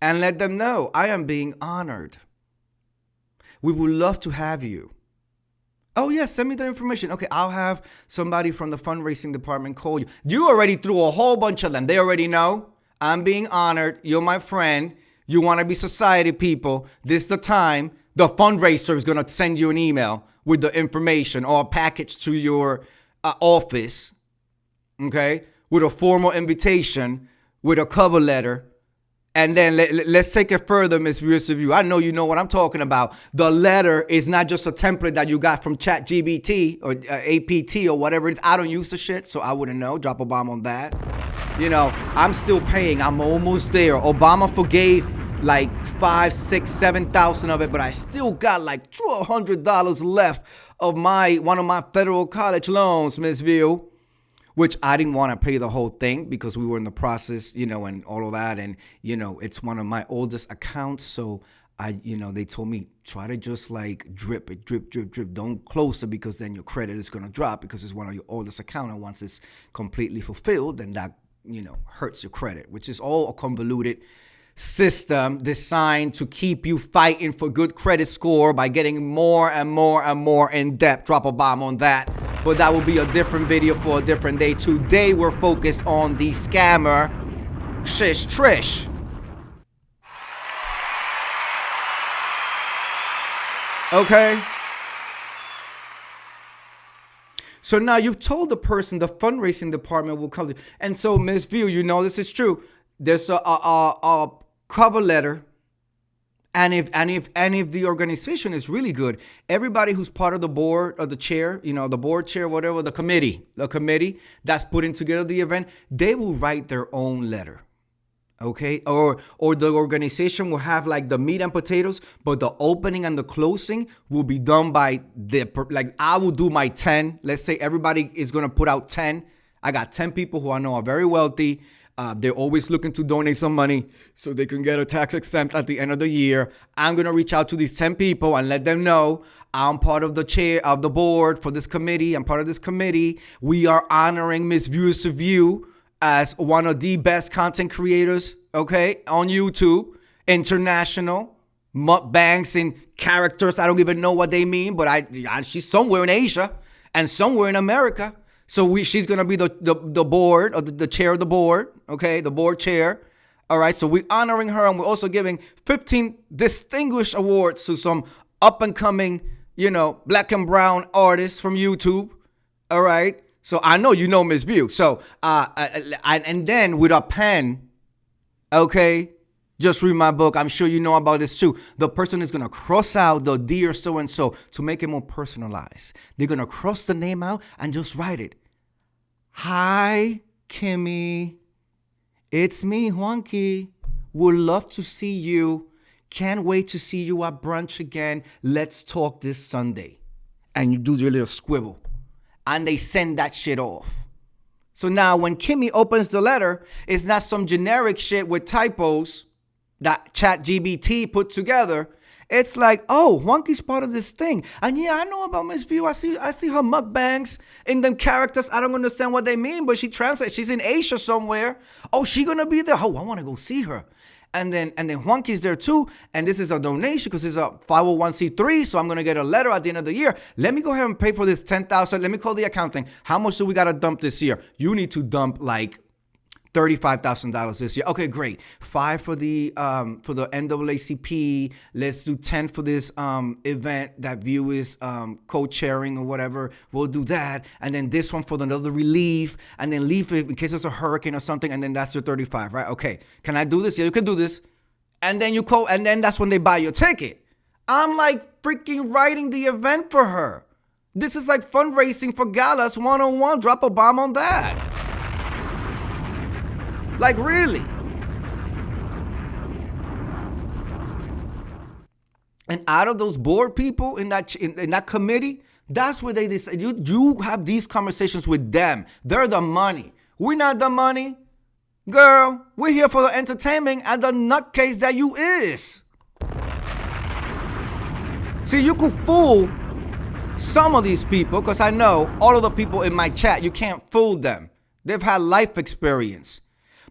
and let them know, I am being honored. We would love to have you. Oh, yeah, send me the information. Okay, I'll have somebody from the fundraising department call you. You already threw a whole bunch of them. They already know. I'm being honored. You're my friend. You want to be society people. This is the time. The fundraiser is going to send you an email with the information or a package to your office, okay, with a formal invitation, with a cover letter. And then let's take it further, Ms. Viewers of You. I know you know what I'm talking about. The letter is not just a template that you got from ChatGPT or APT or whatever it is. I don't use the shit, so I wouldn't know. Drop a bomb on that. I'm still paying. I'm almost there. Obama forgave like 5, 6, 7,000 of it, but I still got like $200 left of one of my federal college loans, Ms. View, which I didn't want to pay the whole thing because we were in the process, and all of that. And, it's one of my oldest accounts. So they told me, try to just like drip it, drip, drip, drip. Don't close it because then your credit is going to drop because it's one of your oldest accounts. And once it's completely fulfilled, then that, hurts your credit, which is all a convoluted system designed to keep you fighting for good credit score by getting more and more and more in debt. Drop a bomb on that. But that will be a different video for a different day. Today we're focused on the scammer, Shish Trish. Okay? So now you've told the person the fundraising department will come. And so, Ms. View, this is true. There's a cover letter, and if the organization is really good, everybody who's part of the board or the chair, the board chair, whatever, the committee that's putting together the event, they will write their own letter. Okay, or the organization will have like the meat and potatoes, but the opening and the closing will be done by I will do my 10. Let's say everybody is gonna put out 10. I got 10 people who I know are very wealthy. They're always looking to donate some money so they can get a tax exempt at the end of the year. I'm going to reach out to these 10 people and let them know I'm part of the chair of the board for this committee. I'm part of this committee. We are honoring Miss Viewers of You as one of the best content creators, okay, on YouTube. international mukbangs and characters. I don't even know what they mean, but she's somewhere in Asia and somewhere in America. So she's gonna be the board or the chair of the board, okay, the board chair. All right, so we're honoring her, and we're also giving 15 distinguished awards to some up and coming, black and brown artists from YouTube. All right, so I know you know Miss View. So and then with a pen, okay, just read my book. I'm sure you know about this too. The person is gonna cross out the dear so and so to make it more personalized. They're gonna cross the name out and just write it. Hi, Kimmy. It's me, Juanki. Would love to see you. Can't wait to see you at brunch again. Let's talk this Sunday. And you do your little scribble. And they send that shit off. So now when Kimmy opens the letter, it's not some generic shit with typos that ChatGPT put together. It's like, oh, Juanki's part of this thing. And yeah, I know about Miss View. I see her mukbangs in them characters. I don't understand what they mean, but she translates. She's in Asia somewhere. Oh, she gonna be there? Oh, I want to go see her. And then Juanki's there too. And this is a donation because it's a 501c3. So I'm gonna get a letter at the end of the year. Let me go ahead and pay for this $10,000. Let me call the accounting. How much do we gotta dump this year? You need to dump like $35,000 this year. Okay, great. 5 for the NAACP. Let's do 10 for this event that View is co-chairing or whatever. We'll do that, and then this one for another relief, and then leave it in case there's a hurricane or something, and then that's your 35, right? Okay. Can I do this? Yeah, you can do this. And then and then that's when they buy your ticket. I'm like freaking writing the event for her. This is like fundraising for galas 101. Drop a bomb on that. Like, really? And out of those board people in that committee, that's where they decide. You have these conversations with them. They're the money. We're not the money. Girl, we're here for the entertainment and the nutcase that you is. See, you could fool some of these people, because I know all of the people in my chat, you can't fool them. They've had life experience.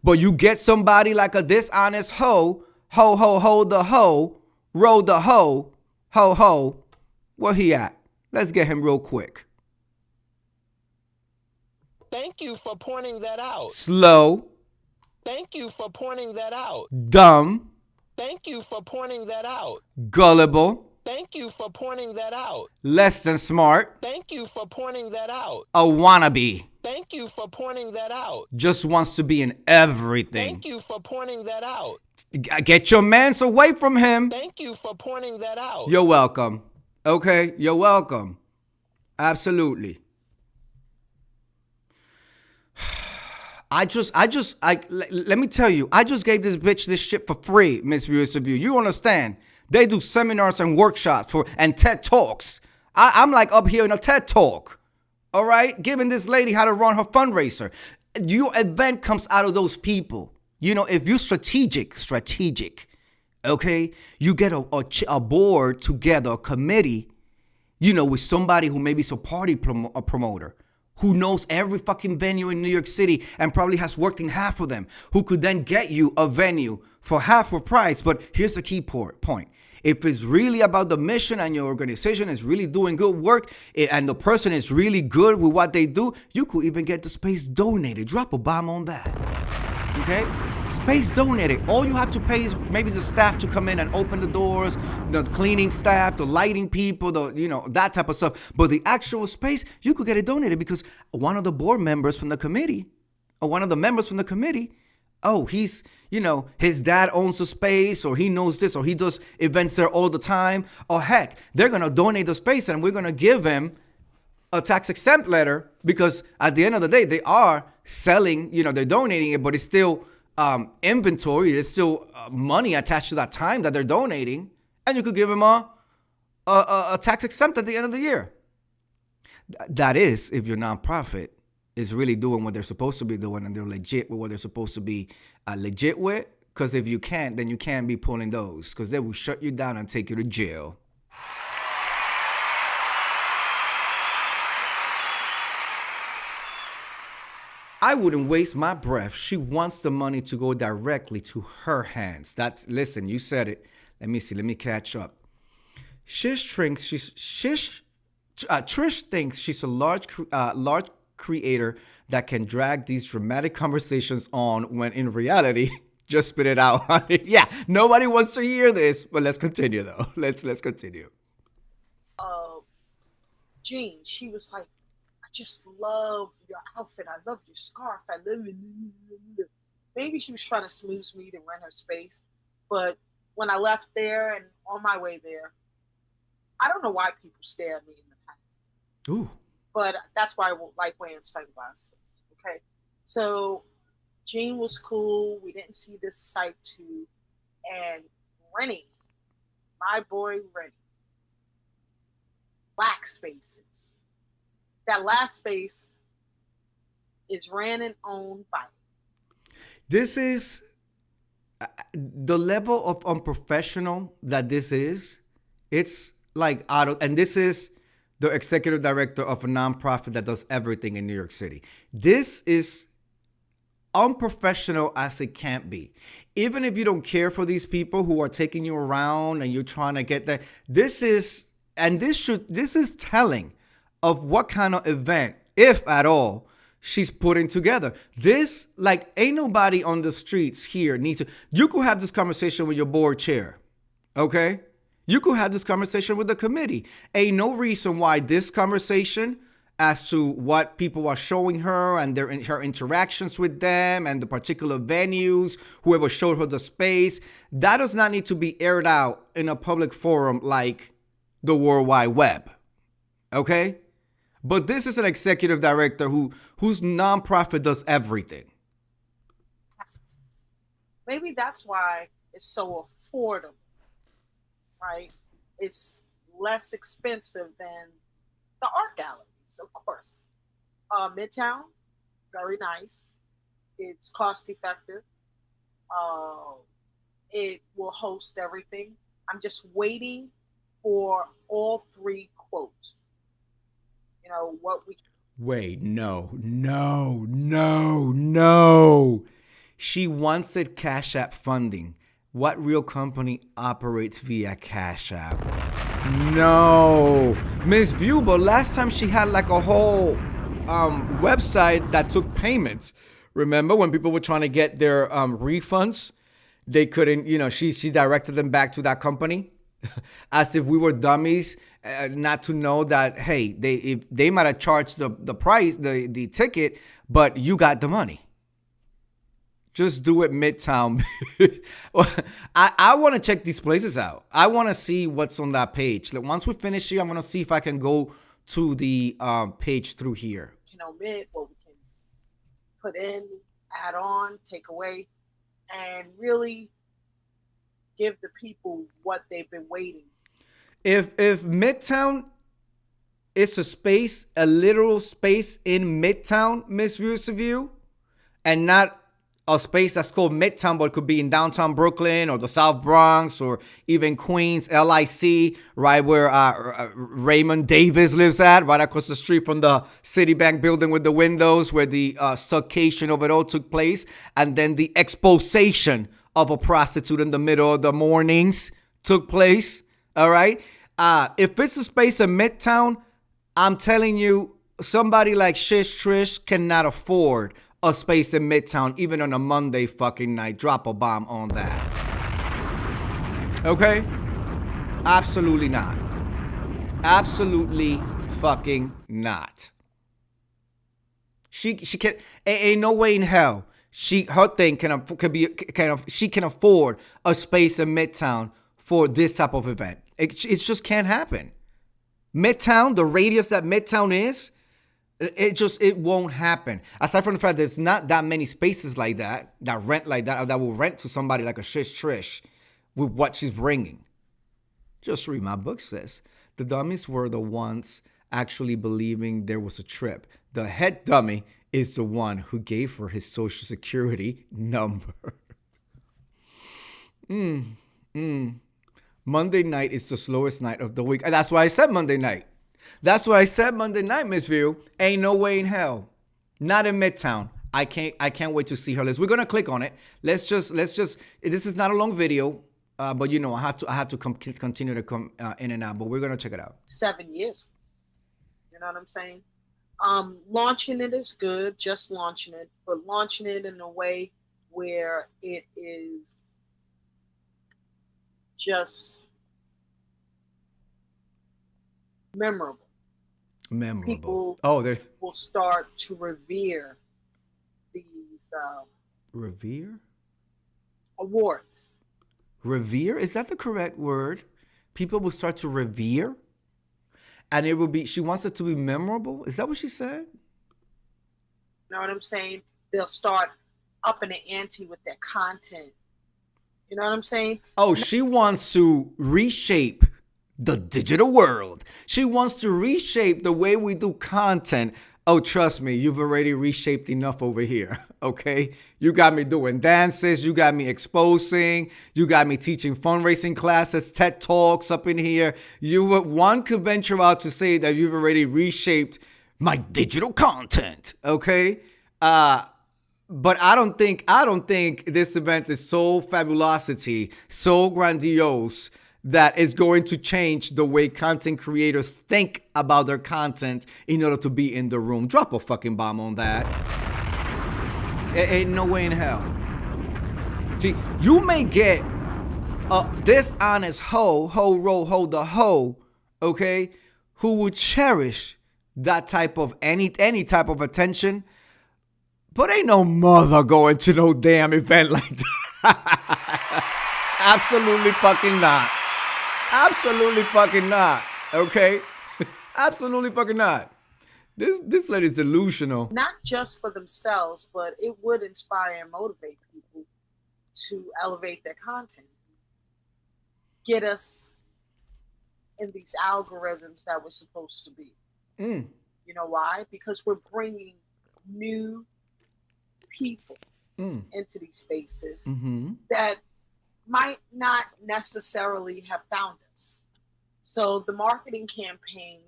But you get somebody like a dishonest hoe, ho, the hoe, roll the hoe, ho. Where he at? Let's get him real quick. Thank you for pointing that out. Slow. Thank you for pointing that out. Dumb. Thank you for pointing that out. Gullible. Thank you for pointing that out. Less than smart. Thank you for pointing that out. A wannabe. Thank you for pointing that out. Just wants to be in everything. Thank you for pointing that out. Get your mans away from him. Thank you for pointing that out. You're welcome. Okay, you're welcome. Absolutely. Let me tell you, I just gave this bitch this shit for free, Miss Viewers of You. You understand? They do seminars and workshops and TED Talks. I'm like up here in a TED Talk. All right? Giving this lady how to run her fundraiser. Your event comes out of those people. If you're strategic, okay? You get a board together, a committee, with somebody who maybe is a party promoter, who knows every fucking venue in New York City and probably has worked in half of them, who could then get you a venue for half the price. But here's the key point. If it's really about the mission and your organization is really doing good work and the person is really good with what they do, you could even get the space donated. Drop a bomb on that. Okay? Space donated. All you have to pay is maybe the staff to come in and open the doors, the cleaning staff, the lighting people, that type of stuff. But the actual space, you could get it donated because one of the board members from the committee or one of the members from the committee, he's, his dad owns the space, or he knows this, or he does events there all the time. Or heck, they're going to donate the space and we're going to give him a tax exempt letter because at the end of the day, they are selling, they're donating it, but it's still inventory. There's still money attached to that time that they're donating. And you could give them a tax exempt at the end of the year. That is, if your nonprofit is really doing what they're supposed to be doing and they're legit with what they're supposed to be legit with. Because if you can't, then you can't be pulling those because they will shut you down and take you to jail. I wouldn't waste my breath. She wants the money to go directly to her hands. Listen, you said it. Let me see. Let me catch up. Trish thinks she's a large creator that can drag these dramatic conversations on when in reality, just spit it out, honey. Yeah, nobody wants to hear this, but let's continue though. Let's continue. Jean, she was like, I just love your outfit. I love your scarf. I love it. Maybe she was trying to smooth me to rent her space. But when I left there and on my way there, I don't know why people stare at me in the past. Ooh. But that's why I like wearing sunglasses. Okay. So Jean was cool. We didn't see this sight too. And Rennie, my boy Rennie, black spaces. That last space is ran and owned by. This is the level of unprofessional that this is. It's like out of, and this is the executive director of a nonprofit that does everything in New York City. This is unprofessional as it can't be. Even if you don't care for these people who are taking you around and you're trying to get that, this is telling of what kind of event, if at all, she's putting together. This, like, ain't nobody on the streets here needs to. You could have this conversation with your board chair, okay? You could have this conversation with the committee. Ain't no reason why this conversation as to what people are showing her and her interactions with them and the particular venues, whoever showed her the space, that does not need to be aired out in a public forum like the World Wide Web, okay? But this is an executive director whose nonprofit does everything. Maybe that's why it's so affordable, right? It's less expensive than the art galleries, of course. Midtown, very nice. It's cost effective. It will host everything. I'm just waiting for all three quotes. You know, what we... Wait, no. She wants it Cash App funding. What real company operates via Cash App? No. Miss Vuba, last time she had like a whole website that took payments. Remember when people were trying to get their refunds? They couldn't, she directed them back to that company. As if we were dummies, not to know that, hey, they might have charged the price, the ticket, but you got the money. Just do it Midtown. I want to check these places out. I want to see what's on that page. Like, once we finish here, I'm going to see if I can go to the page through here. Omit what we can put in, add on, take away, and really give the people what they've been waiting. If Midtown is a literal space in Midtown, Miss View, and not a space that's called Midtown, but it could be in downtown Brooklyn or the South Bronx or even Queens, LIC, right where Raymond Davis lives at, right across the street from the Citibank building with the windows where the suffocation of it all took place, and then the exposition of a prostitute in the middle of the mornings took place, all right? If it's a space in Midtown, I'm telling you, somebody like Shish Trish cannot afford a space in Midtown, even on a Monday fucking night. Drop a bomb on that. Okay? Absolutely not. Absolutely fucking not. She can, ain't no way in hell her thing she can afford a space in Midtown for this type of event. It just can't happen. Midtown, the radius that Midtown is, it won't happen. Aside from the fact there's not that many spaces like that rent like that, or that will rent to somebody like a Shish Trish with what she's bringing. Just read my book, sis. The dummies were the ones actually believing there was a trip. The head dummy is the one who gave her his social security number. Monday night is the slowest night of the week. And that's why I said Monday night. Miss View. Ain't no way in hell. Not in Midtown. I can't wait to see her list. We're gonna click on it. Let's just. This is not a long video, but I have to continue to come in and out. But we're gonna check it out. 7 years. You know what I'm saying? Launching it is good, just launching it, but launching it in a way where it is just memorable. People will start to revere these revere awards. Revere? Is that the correct word? People will start to revere? And it will be, she wants it to be memorable? Is that what she said? You know what I'm saying? They'll start upping the ante with their content. You know what I'm saying? Oh, she wants to reshape the digital world. She wants to reshape the way we do content. Oh, trust me, you've already reshaped enough over here, okay? You got me doing dances. You got me exposing. You got me teaching fundraising classes, TED Talks up in here. One could venture out to say that you've already reshaped my digital content, okay? But I don't think this event is so fabulosity, so grandiose, that is going to change the way content creators think about their content in order to be in the room. Drop a fucking bomb on that. Ain't no way in hell. See, you may get a dishonest hoe, okay, who would cherish that type of any type of attention, but ain't no mother going to no damn event like that. Absolutely fucking not. Absolutely fucking not. Okay? Absolutely fucking not. This lady's delusional. Not just for themselves, but it would inspire and motivate people to elevate their content. Get us in these algorithms that we're supposed to be. You know why? Because we're bringing new people into these spaces that might not necessarily have found us. So the marketing campaign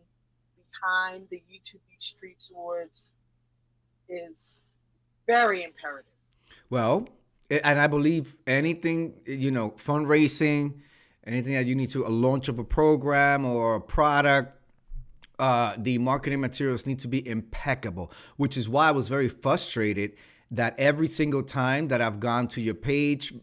behind the YouTube Streets Awards is very imperative. Well, and I believe anything, fundraising, anything that you need to, a launch of a program or a product, the marketing materials need to be impeccable, which is why I was very frustrated that every single time that I've gone to your page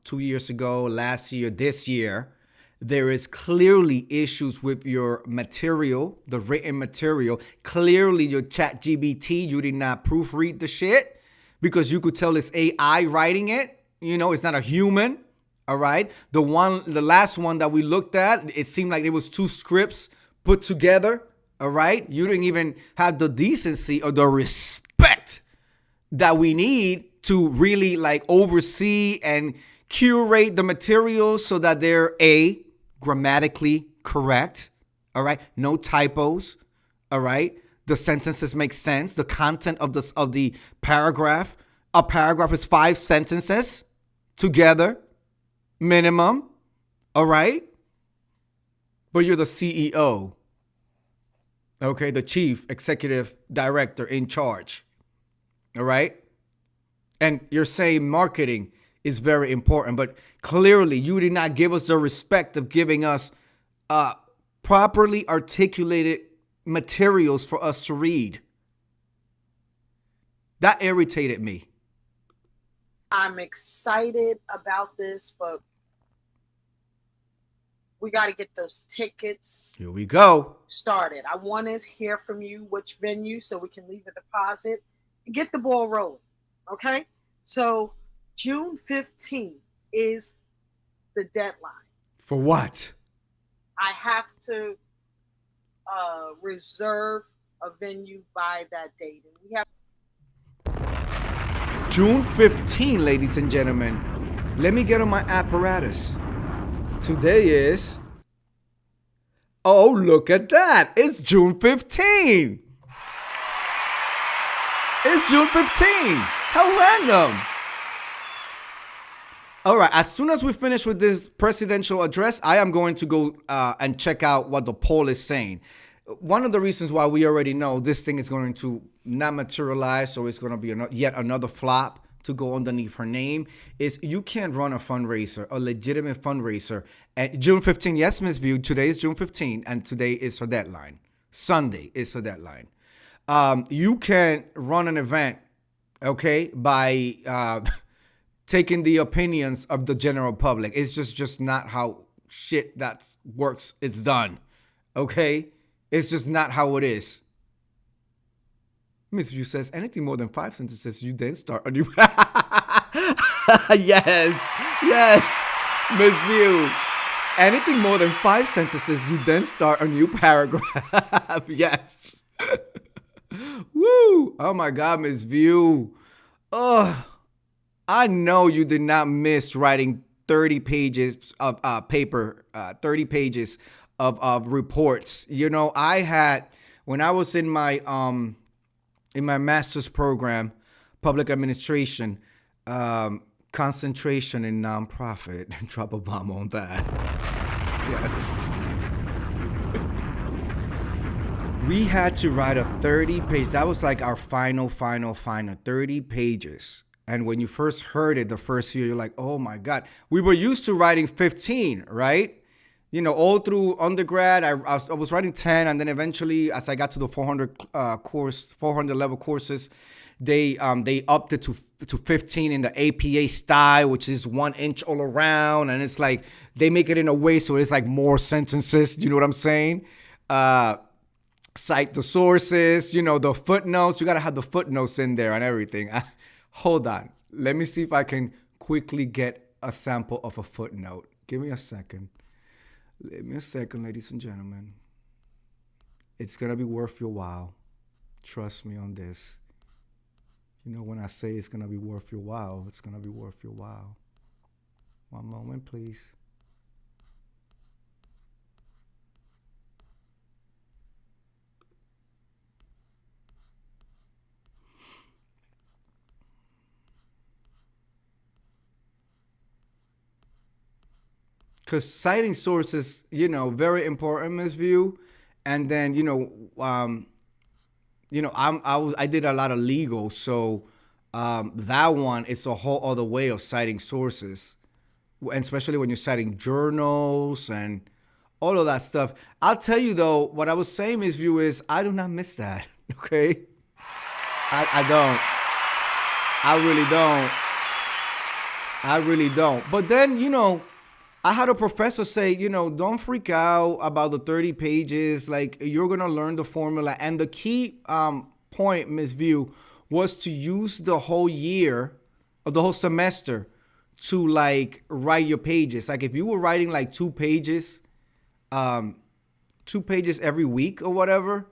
2 years ago, last year, this year, there is clearly issues with your material, the written material. Clearly your ChatGPT, you did not proofread the shit because you could tell it's AI writing it. It's not a human. All right. The last one that we looked at, it seemed like it was 2 scripts put together. All right. You didn't even have the decency or the respect that we need to really oversee and curate the materials so that they're grammatically correct. All right. No typos. All right. The sentences make sense. The content of the paragraph. A paragraph is 5 sentences together, minimum. All right. But you're the CEO. Okay. The chief executive director in charge. All right. And you're saying marketing is very important, but clearly you did not give us the respect of giving us properly articulated materials for us to read. That irritated me. I'm excited about this, but we got to get those tickets. Here we go. Started. I want to hear from you which venue so we can leave a deposit and get the ball rolling. Okay? So June 15th is the deadline. For what? I have to reserve a venue by that date. And we have June 15, ladies and gentlemen. Let me get on my apparatus. Today is... Oh, look at that. It's June 15. It's June 15. How random. All right. As soon as we finish with this presidential address, I am going to go and check out what the poll is saying. one of the reasons why we already know this thing is going to not materialize, so it's going to be yet another flop to go underneath her name, is you can't run a fundraiser, a legitimate fundraiser, at June 15th. Yes, Miss View, today is June 15th, and today is her deadline. Sunday is her deadline. You can't run an event, okay, by taking the opinions of the general public. It's just not how shit that works. It's done, okay? It's just not how it is. Miss View says, anything more than 5 sentences, you then start a new... Yes, Miss View. Anything more than 5 sentences, you then start a new paragraph. Yes. Woo! Oh my God, Miss View. Oh, I know you did not miss writing 30 pages of paper, 30 pages of reports. You know, I had, when I was in my master's program, public administration, concentration in nonprofit, drop a bomb on that. Yes. We had to write a 30-page, that was like our final 30 pages. And when you first heard it the first year, you're like, oh my God. We were used to writing 15, right? You know, all through undergrad, I was writing 10, and then eventually, as I got to the 400 level courses, they upped it to 15 in the APA style, which is 1 inch all around, and it's like they make it in a way so it's like more sentences. You know what I'm saying? Cite the sources, you know, the footnotes. You gotta have the footnotes in there and everything. Hold on, let me see if I can quickly get a sample of a footnote. Give me a second. Give me a second, ladies and gentlemen. It's going to be worth your while. Trust me on this. You know, when I say it's going to be worth your while, it's going to be worth your while. One moment, please. Because citing sources, you know, very important, Ms. View. And then, I did a lot of legal, so that one is a whole other way of citing sources, and especially when you're citing journals and all of that stuff. I'll tell you though, what I was saying, Ms. View, is I do not miss that. Okay, I don't. I really don't. But then, I had a professor say, don't freak out about the 30 pages. Like, you're going to learn the formula. And the key point, Ms. View, was to use the whole year or the whole semester to, like, write your pages. Like, if you were writing, like, 2 pages every week or whatever,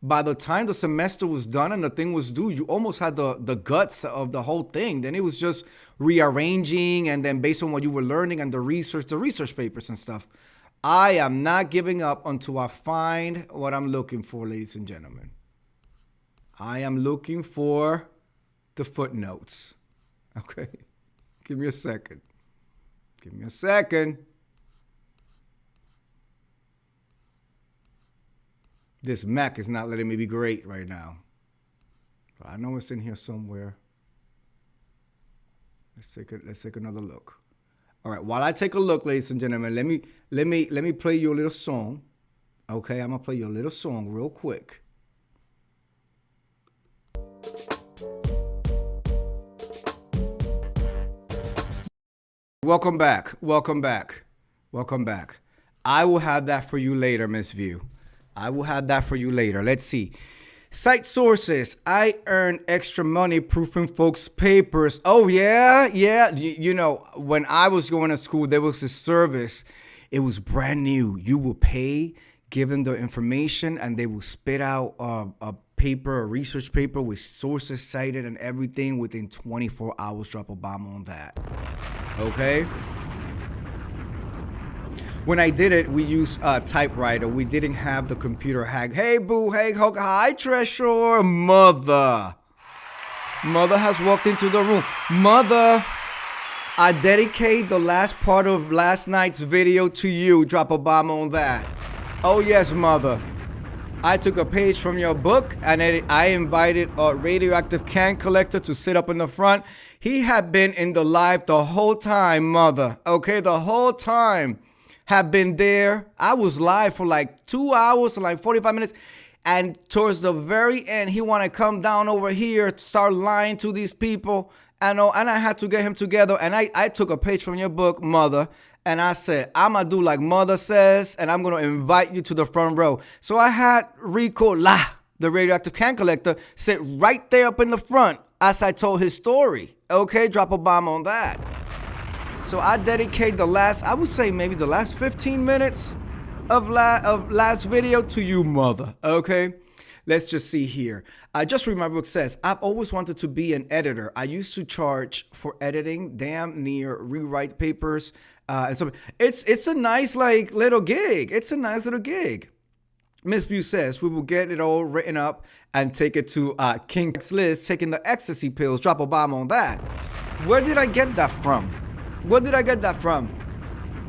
by the time the semester was done and the thing was due, you almost had the guts of the whole thing. Then it was just rearranging, and then based on what you were learning and the research papers and stuff. I am not giving up until I find what I'm looking for, ladies and gentlemen. I am looking for the footnotes. Okay? Give me a second. This Mac is not letting me be great right now. But I know it's in here somewhere. Let's take another look. All right, while I take a look, ladies and gentlemen, let me play you a little song. Okay, I'm gonna play you a little song real quick. Welcome back. I will have that for you later, Miss View. Let's see. Cite sources. I earn extra money proofing folks' papers. Oh, yeah. When I was going to school, there was this service. It was brand new. You will pay, give them the information, and they will spit out a paper, a research paper with sources cited and everything within 24 hours. Drop a bomb on that. Okay? When I did it, we used a typewriter. We didn't have the computer hack. Hey, boo. Hey, hi, Treasure. Mother has walked into the room. Mother, I dedicate the last part of last night's video to you. Drop a bomb on that. Oh, yes, Mother. I took a page from your book and I invited a radioactive can collector to sit up in the front. He had been in the live the whole time, mother. Okay, the whole time. Had been there. I was live for like 2 hours, like 45 minutes. And towards the very end, he want to come down over here to start lying to these people. And I had to get him together. And I took a page from your book, mother. And I said, I'm going to do like mother says, and I'm going to invite you to the front row. So I had Rico the radioactive can collector, sit right there up in the front as I told his story. Okay, drop a bomb on that. So I dedicate I would say maybe the last 15 minutes of last video to you, mother. Okay? Let's just see here. I just read my book says, I've always wanted to be an editor. I used to charge for editing, damn near rewrite papers. And so it's a nice like little gig. It's a nice little gig. Miss View says, we will get it all written up and take it to King's Liz, taking the ecstasy pills, drop a bomb on that. Where did I get that from? Where did I get that from?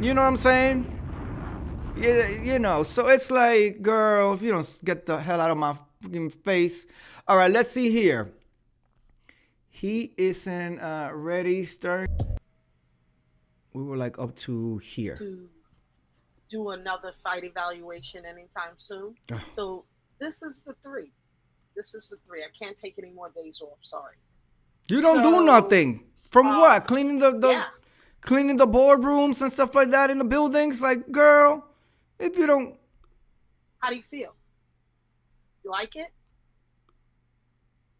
You know what I'm saying? Yeah, you know, so it's like, girl, if you don't get the hell out of my fucking face. All right, let's see here. He isn't ready, start. We were like up to here. To do another site evaluation anytime soon. So this is the 3. I can't take any more days off. Sorry. You don't do nothing. From what? Cleaning cleaning the boardrooms and stuff like that in the buildings? Like, girl, if you don't. How do you feel? You like it?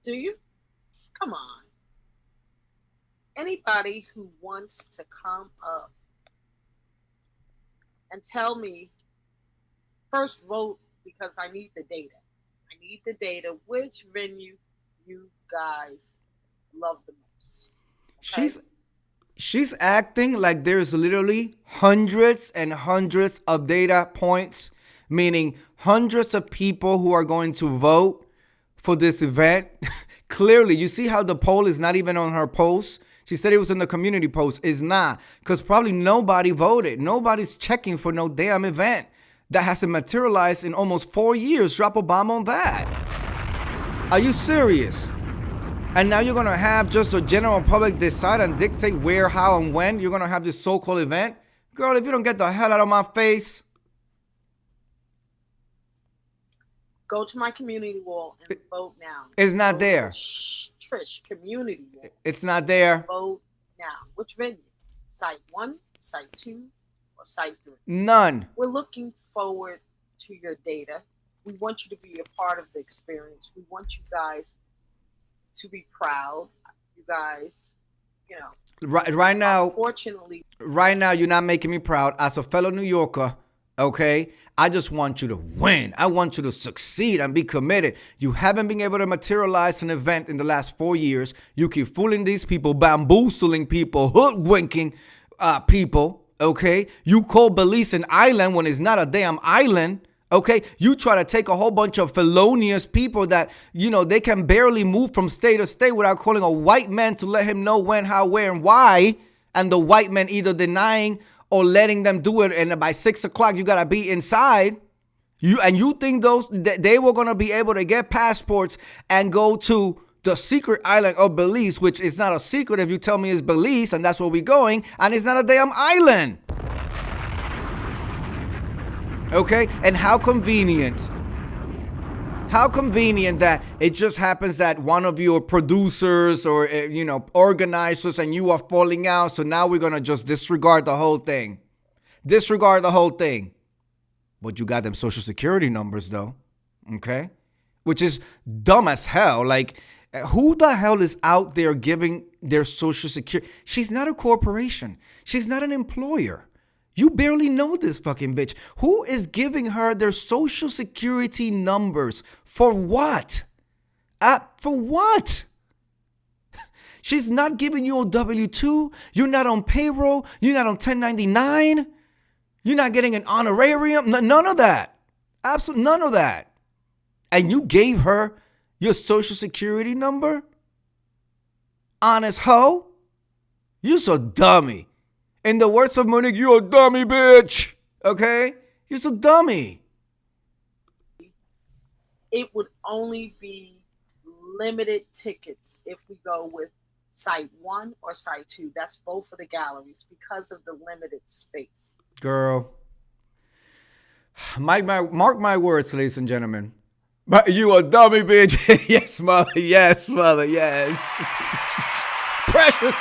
Do you? Come on. Anybody who wants to come up and tell me, first vote, because I need the data. I need the data. Which venue you guys love the most? Okay? She's acting like there's literally hundreds and hundreds of data points, meaning hundreds of people who are going to vote for this event. Clearly, you see how the poll is not even on her post? She said it was in the community post. It's not, because probably nobody voted. Nobody's checking for no damn event that hasn't materialized in almost 4 years. Drop a bomb on that. Are you serious? And now you're going to have just the general public decide and dictate where, how, and when you're going to have this so-called event? Girl, if you don't get the hell out of my face. Go to my community wall and vote now. It's not there. Trish, community wall. It's not there. Vote now. Which venue? Site 1, Site 2, or Site 3? None. We're looking forward to your data. We want you to be a part of the experience. We want you guys to be proud. You guys, you know. Right now. Unfortunately. Right now, you're not making me proud. As a fellow New Yorker, okay? I just want you to win. I want you to succeed and be committed. You haven't been able to materialize an event in the last 4 years. You keep fooling these people, bamboozling people, hoodwinking people, okay? You call Belize an island when it's not a damn island, okay? You try to take a whole bunch of felonious people that, you know, they can barely move from state to state without calling a white man to let him know when, how, where, and why. And the white man either denying or letting them do it, and by 6 o'clock you gotta be inside. You think they were gonna be able to get passports and go to the secret island of Belize, which is not a secret if you tell me it's Belize and that's where we're going, and it's not a damn island. Okay, and how convenient. How convenient that it just happens that one of your producers or, you know, organizers and you are falling out. So now we're going to just disregard the whole thing. Disregard the whole thing. But you got them social security numbers, though. Okay? Which is dumb as hell. Like, who the hell is out there giving their social security? She's not a corporation. She's not an employer. You barely know this fucking bitch. Who is giving her their social security numbers? For what? For what? She's not giving you a W-2. You're not on payroll. You're not on 1099. You're not getting an honorarium. None of that. Absolutely none of that. And you gave her your social security number? Honest hoe? You so dummy. In the words of Monique, you a dummy, bitch. Okay? You're so dummy. it would only be limited tickets if we go with site 1 or site 2. That's both of the galleries because of the limited space. Girl, mark my words, ladies and gentlemen. But you a dummy bitch. Yes, mother. Yes, mother. Yes. Precious.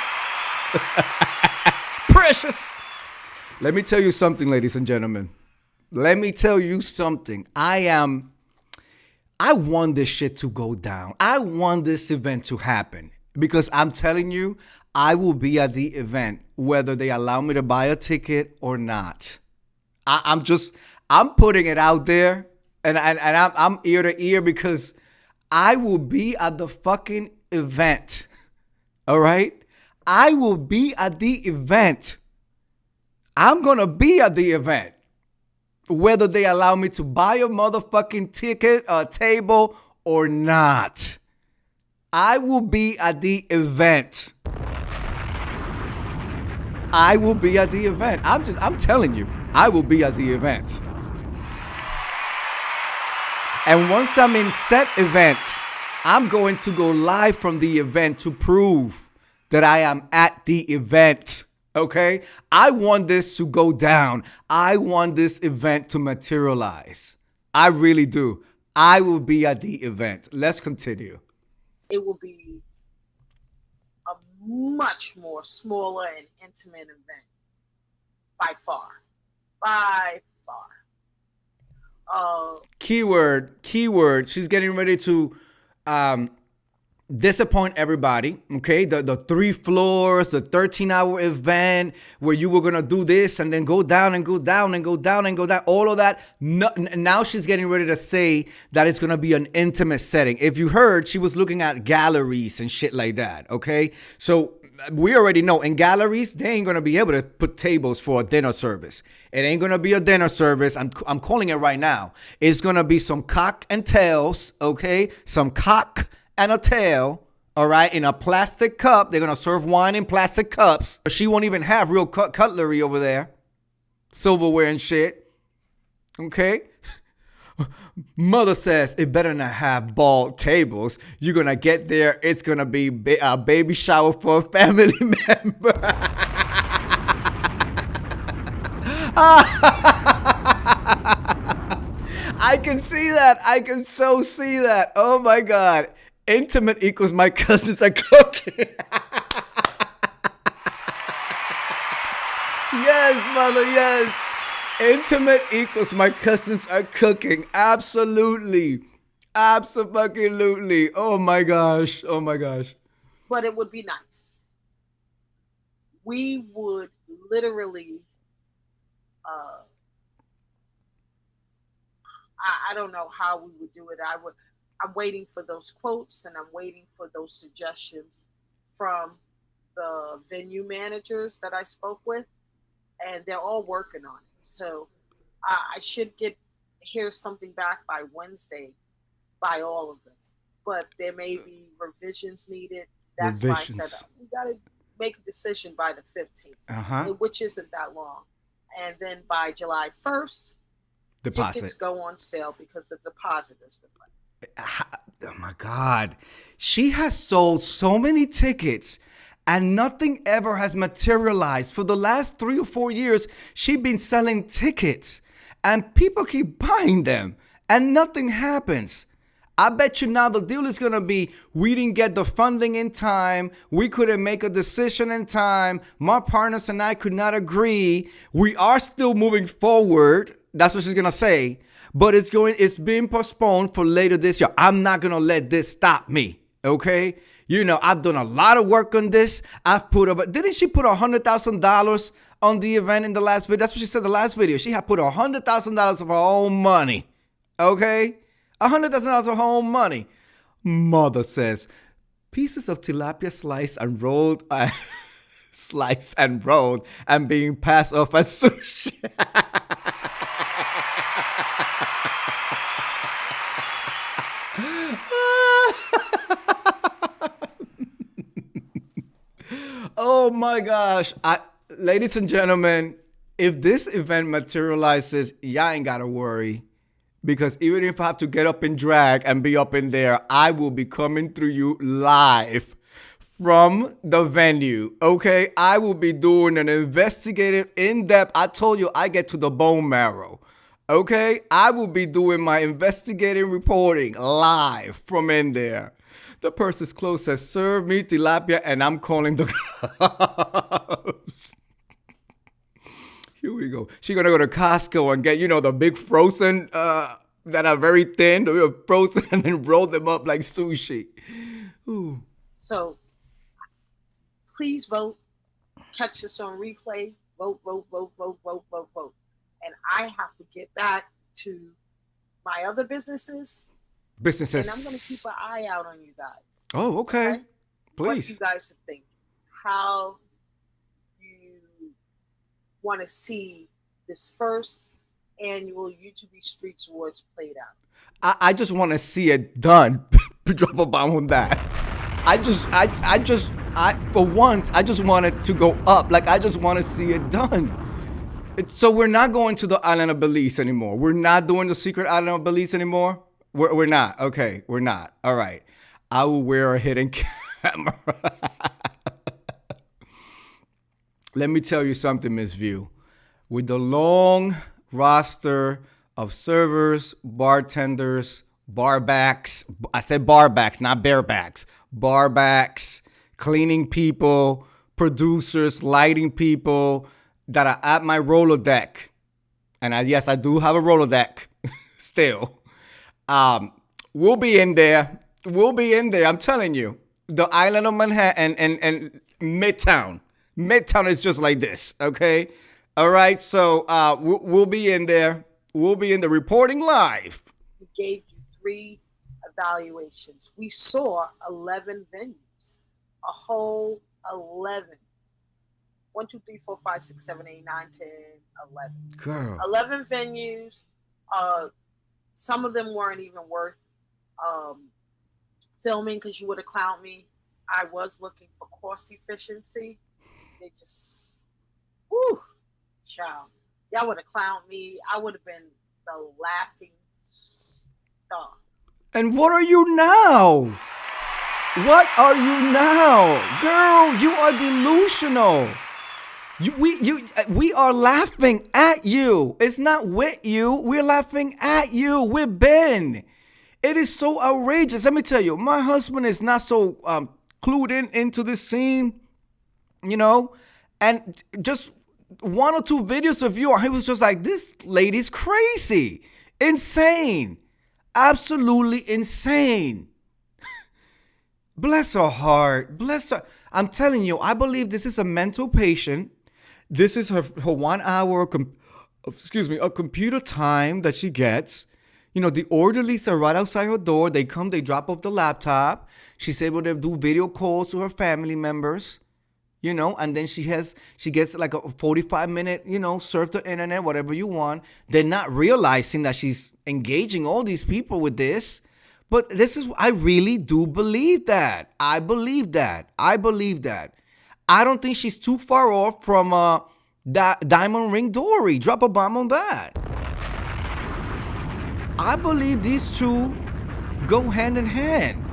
Precious. Let me tell you something, ladies and gentlemen. Let me tell you something. I want this shit to go down. I want this event to happen because I'm telling you, I will be at the event whether they allow me to buy a ticket or not. I'm putting it out there, and I'm ear to ear because I will be at the fucking event. All right? I will be at the event. I'm gonna be at the event. Whether they allow me to buy a motherfucking ticket, a table, or not. I will be at the event. I will be at the event. I'm telling you, I will be at the event. And once I'm in said event, I'm going to go live from the event to prove that I am at the event. Okay? I want this to go down. I want this event to materialize. I really do. I will be at the event. Let's continue. It will be a much more smaller and intimate event. By far. By far. Keyword. She's getting ready to disappoint everybody. Okay, the 3 floors, the 13-hour event where you were gonna do this and then go down and go down and go down and go down. All of that. No, now she's getting ready to say that it's gonna be an intimate setting. If you heard, she was looking at galleries and shit like that. Okay, so we already know in galleries they ain't gonna be able to put tables for a dinner service. It ain't gonna be a dinner service. I'm calling it right now. It's gonna be some cock and tails. Okay, some cock and a tail, all right, in a plastic cup. They're gonna serve wine in plastic cups. She won't even have real cutlery over there, silverware and shit. Okay. Mother says it better not have bald tables. You're gonna get there, it's gonna be a baby shower for a family member. I can see that. I can so see that. Oh my God. Intimate equals my cousins are cooking. Yes, mother, yes. Intimate equals my cousins are cooking. Absolutely. Absolutely. Oh my gosh. Oh my gosh. But it would be nice. We would literally, I don't know how we would do it. I'm waiting for those quotes and I'm waiting for those suggestions from the venue managers that I spoke with, and they're all working on it. So I should hear something back by Wednesday by all of them. But there may be revisions needed. That's why I said we got to make a decision by the 15th, which isn't that long. And then by July 1st, tickets go on sale because the deposit has been put. Oh my God. She has sold so many tickets and nothing ever has materialized. For the last 3 or 4 years, she's been selling tickets and people keep buying them and nothing happens. I bet you now the deal is going to be, we didn't get the funding in time. We couldn't make a decision in time. My partners and I could not agree. We are still moving forward. That's what she's going to say. But it's being postponed for later this year. I'm not going to let this stop me. Okay? You know, I've done a lot of work on this. Didn't she put $100,000 on the event in the last video? That's what she said the last video. She had put $100,000 of her own money. Okay? $100,000 of her own money. Mother says, pieces of tilapia sliced and rolled, and being passed off as sushi. Oh my gosh. Ladies and gentlemen, if this event materializes, y'all ain't gotta worry. Because even if I have to get up and drag and be up in there, I will be coming through you live from the venue. Okay, I will be doing an investigative, in-depth. I told you I get to the bone marrow. Okay, I will be doing my investigative reporting live from in there. The person's close says, serve me tilapia, and I'm calling the cops. Here we go. She's going to go to Costco and get, the big frozen that are very thin. They're frozen and then roll them up like sushi. Ooh. So please vote. Catch this on replay. Vote, vote, vote, vote, vote, vote, vote. And I have to get back to my other businesses. And I'm going to keep an eye out on you guys. Oh, okay. Please. What you guys think. How you want to see this first annual YouTube Streets Awards played out. I just want to see it done. Drop a bomb on that. For once, I just want it to go up. Like, I just want to see it done. So we're not going to the island of Belize anymore. We're not doing the secret island of Belize anymore. We're not. Okay, we're not. All right. I will wear a hidden camera. Let me tell you something, Miss View. With the long roster of servers, bartenders, barbacks. I said barbacks, not barebacks. Barbacks, cleaning people, producers, lighting people that are at my Rolodeck. And yes, I do have a Rolodeck still. We'll be in there. We'll be in there. I'm telling you. The island of Manhattan and Midtown. Midtown is just like this, okay? All right, so we'll be in there. We'll be in the reporting live. We gave you 3 evaluations. We saw 11 venues. A whole 11. 1, 2, 3, 4, 5, 6, 7, 8, 9, 10, 11. Girl. 11 venues. Some of them weren't even worth filming because you would have clowned me. I was looking for cost efficiency. They just, whoo, child. Y'all would have clowned me. I would have been the laughing star. And what are you now? What are you now? Girl, you are delusional. We are laughing at you. It's not with you. We're laughing at you. We've been. It is so outrageous. Let me tell you, my husband is not so clued into this scene, and just 1 or 2 videos of you, he was just like, this lady's crazy, insane, absolutely insane. Bless her heart. Bless her. I'm telling you, I believe this is a mental patient. This is her 1 hour, a computer time that she gets. The orderlies are right outside her door. They come, they drop off the laptop. She's able to do video calls to her family members, and then she gets like a 45-minute, surf the internet, whatever you want. They're not realizing that she's engaging all these people with this. But I really do believe that. I believe that. I don't think she's too far off from Diamond Ring Dory. Drop a bomb on that. I believe these two go hand in hand.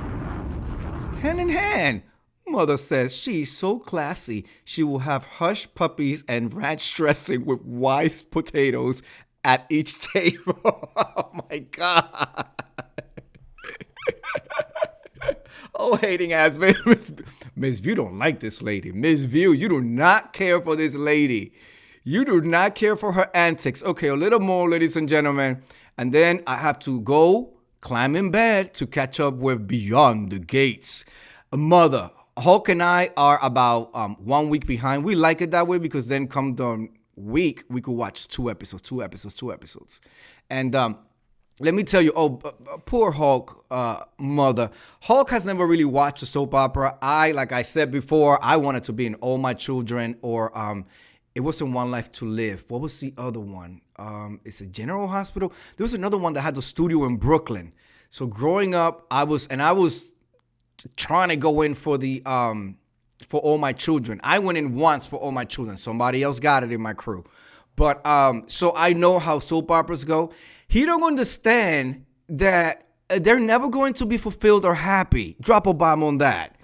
Hand in hand. Mother says she's so classy. She will have hush puppies and ranch dressing with wise potatoes at each table. Oh my God. Oh, hating ass. Miss View don't like this lady. Miss View, you do not care for this lady. You do not care for her antics. Okay, a little more, ladies and gentlemen. And then I have to go climb in bed to catch up with Beyond the Gates. Mother, Hulk and I are about 1 week behind. We like it that way because then come the week, we could watch 2 episodes. And let me tell you, poor Hulk, mother. Hulk has never really watched a soap opera. Like I said before, I wanted to be in All My Children or it wasn't One Life to Live. What was the other one? It's a General Hospital. There was another one that had the studio in Brooklyn. So growing up, I was trying to go in for the for All My Children. I went in once for All My Children. Somebody else got it in my crew. But so I know how soap operas go. he don't understand that they're never going to be fulfilled or happy. Drop a bomb on that.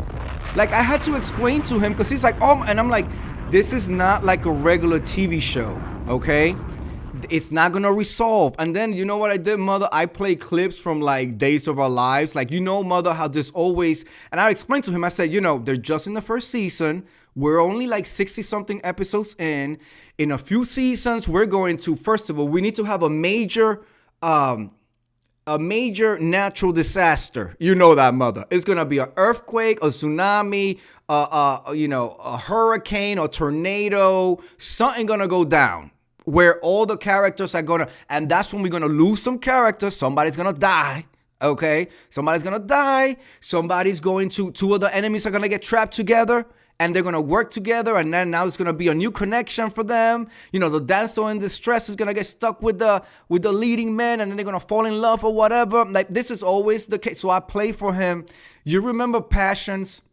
Like, I had to explain to him because he's like, oh, and I'm like, this is not like a regular TV show, okay? It's not gonna resolve. And then you know what I did, mother? I play clips from like Days of Our Lives. Like, you know, mother, how this always, and I explained to him, I said, you know, they're just in the first season. We're only like 60 something episodes in. In a few seasons, we're going to, first of all, we need to have a major natural disaster. You know that, mother. It's gonna be an earthquake, a tsunami, a hurricane, a tornado, something gonna go down where all the characters are gonna, and that's when we're gonna lose some characters. Somebody's gonna die. Okay, somebody's gonna die. Somebody's going to, two of the enemies are gonna get trapped together. And they're gonna work together, and then now it's gonna be a new connection for them. You know, the damsel in distress is gonna get stuck with the leading man, and then they're gonna fall in love or whatever. Like, this is always the case. So I play for him. You remember Passions?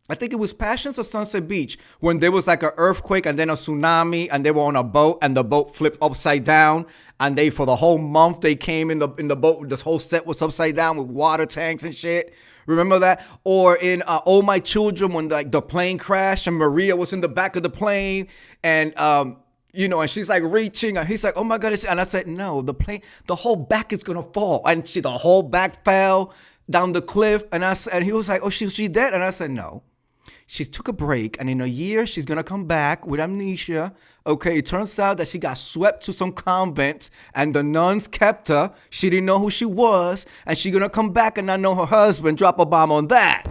I think it was Passions or Sunset Beach when there was like an earthquake and then a tsunami, and they were on a boat and the boat flipped upside down, and they, for the whole month, they came in the boat. This whole set was upside down with water tanks and shit. Remember that? Or in Oh My Children, when like the plane crashed and Maria was in the back of the plane, and and she's like reaching, and he's like, oh my God. And I said, no, the whole back is gonna fall. And the whole back fell down the cliff. And he was like, oh, she dead? And I said, no. She took a break, and in a year, she's going to come back with amnesia. Okay, it turns out that she got swept to some convent, and the nuns kept her. She didn't know who she was, and she's going to come back and not know her husband. Drop a bomb on that.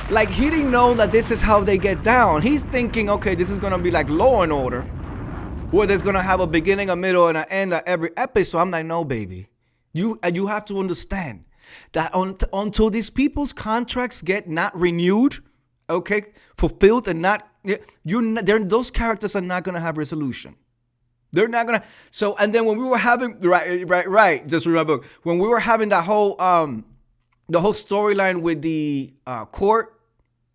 Like, he didn't know that this is how they get down. He's thinking, okay, this is going to be like Law and Order, where there's going to have a beginning, a middle, and an end of every episode. I'm like, no, baby. You have to understand that until these people's contracts get not renewed, okay, fulfilled, and not, those characters are not gonna have resolution. They're not gonna. So, and then when we were having right, just remember when we were having that whole the whole storyline with the court,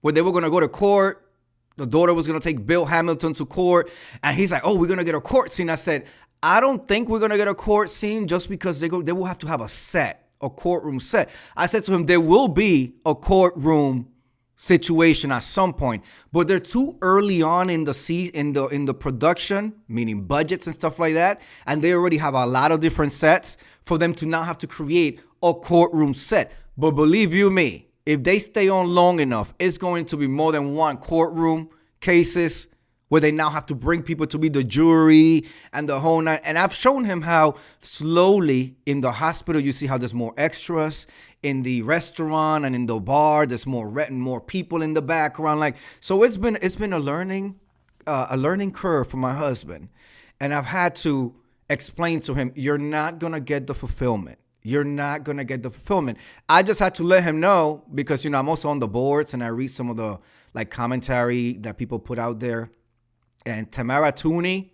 where they were gonna go to court. The daughter was gonna take Bill Hamilton to court, and he's like, "Oh, we're gonna get a court scene." I said, "I don't think we're gonna get a court scene just because they will have to have a courtroom set." I said to him, "There will be a courtroom situation at some point, but they're too early on in the production, meaning budgets and stuff like that, and they already have a lot of different sets for them to now have to create a courtroom set. But believe you me, if they stay on long enough, it's going to be more than one courtroom cases where they now have to bring people to be the jury and the whole night. And I've shown him how slowly in the hospital, you see how there's more extras. In the restaurant and in the bar, there's more people in the background. Like, so it's been a learning curve for my husband. And I've had to explain to him, you're not going to get the fulfillment. You're not going to get the fulfillment. I just had to let him know because, I'm also on the boards and I read some of the like commentary that people put out there. And Tamara Tooney,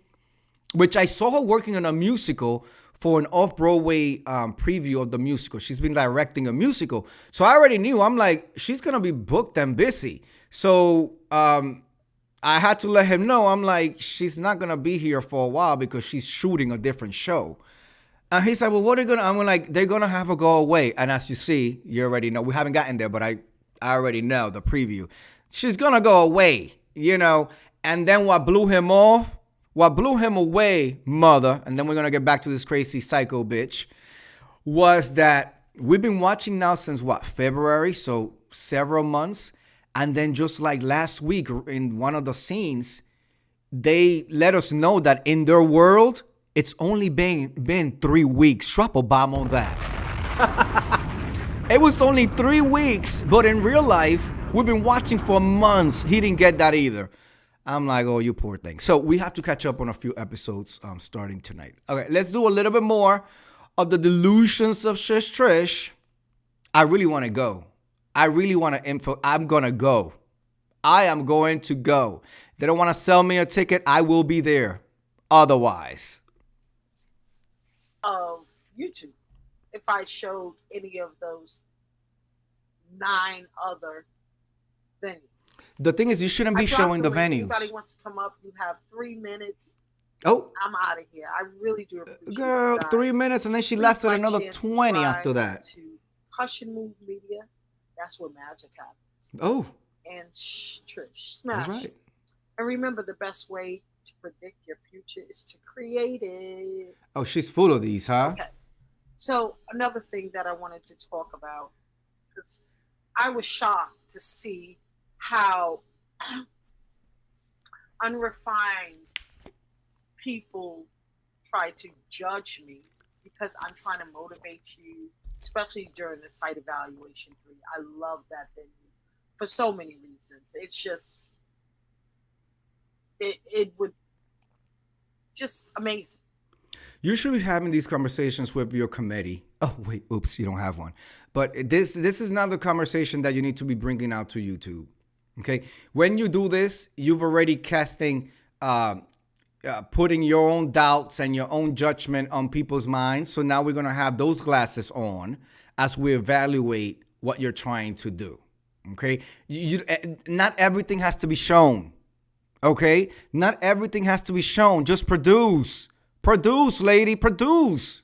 which I saw her working on a musical for an off-Broadway preview of the musical. She's been directing a musical. So I already knew. I'm like, she's going to be booked and busy. So I had to let him know. I'm like, she's not going to be here for a while because she's shooting a different show. And he's like, well, what are they going to? I'm like, they're going to have her go away. And as you see, you already know. We haven't gotten there, but I already know the preview. She's going to go away, And then what blew him away, mother, and then we're going to get back to this crazy psycho bitch, was that we've been watching now since February, so several months. And then just like last week in one of the scenes, they let us know that in their world, it's only been 3 weeks. Drop a bomb on that. It was only 3 weeks, but in real life, we've been watching for months. He didn't get that either. I'm like, oh, you poor thing. So we have to catch up on a few episodes starting tonight. Okay, let's do a little bit more of the delusions of Shush Trish. I really want to go. I'm going to go. I am going to go. They don't want to sell me a ticket. I will be there. Otherwise. YouTube. If I showed any of those 9 other venues. The thing is, you shouldn't be showing the venues. If anybody wants to come up, you have 3 minutes Oh, I'm out of here. I really do appreciate you girl, three guys. minutes, and then she Please lasted like, another share, and 20 after subscribe that. to Hush and Move Media. That's where magic happens. Oh, And Trish, all smash. right. And remember, the best way to predict your future is to create it. Oh, she's full of these, huh? Okay. So another thing that I wanted to talk about, because I was shocked to see how unrefined people try to judge me because I'm trying to motivate you, especially during the site evaluation 3. I love that venue for so many reasons. It's just it would just amazing. You should be having these conversations with your committee. Oh, wait, oops, you don't have one. But this is not the conversation that you need to be bringing out to YouTube. Okay? When you do this, you've already casting, putting your own doubts and your own judgment on people's minds. So now we're going to have those glasses on as we evaluate what you're trying to do. Okay? Not everything has to be shown. Okay? Not everything has to be shown. Just produce. Produce, lady, produce.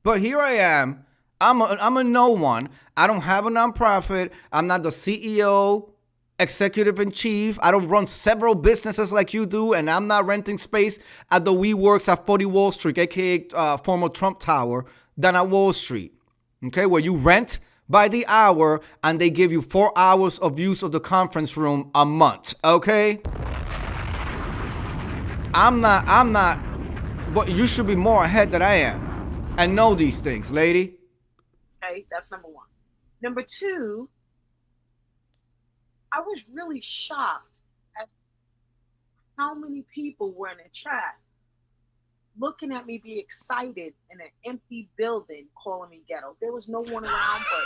But here I am. I'm a no one. I don't have a nonprofit. I'm not the CEO, executive in chief. I don't run several businesses like you do, and I'm not renting space at the WeWorks at 40 Wall Street, aka former Trump Tower, down at Wall Street. Okay, where you rent by the hour and they give you 4 hours of use of the conference room a month. Okay? I'm not, but you should be more ahead than I am and know these things, lady. Okay, that's number one. Number two, I was really shocked at how many people were in the chat looking at me be excited in an empty building calling me ghetto. There was no one around but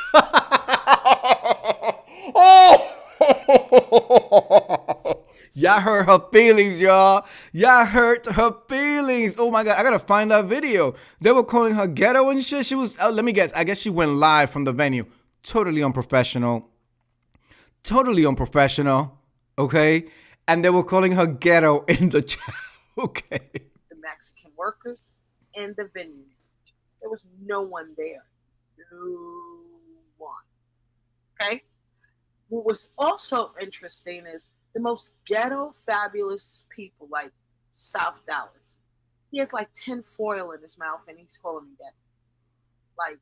y'all hurt her feelings, y'all. Y'all hurt her feelings. Oh my God, I gotta find that video. They were calling her ghetto and shit. She was, let me guess, I guess she went live from the venue. Totally unprofessional. Totally unprofessional. Okay? And they were calling her ghetto in the chat. Okay. the Mexican workers and the venue manager. There was no one there. No one. Okay? What was also interesting is the most ghetto, fabulous people, like South Dallas. He has like 10 foil in his mouth and he's calling me that. Like,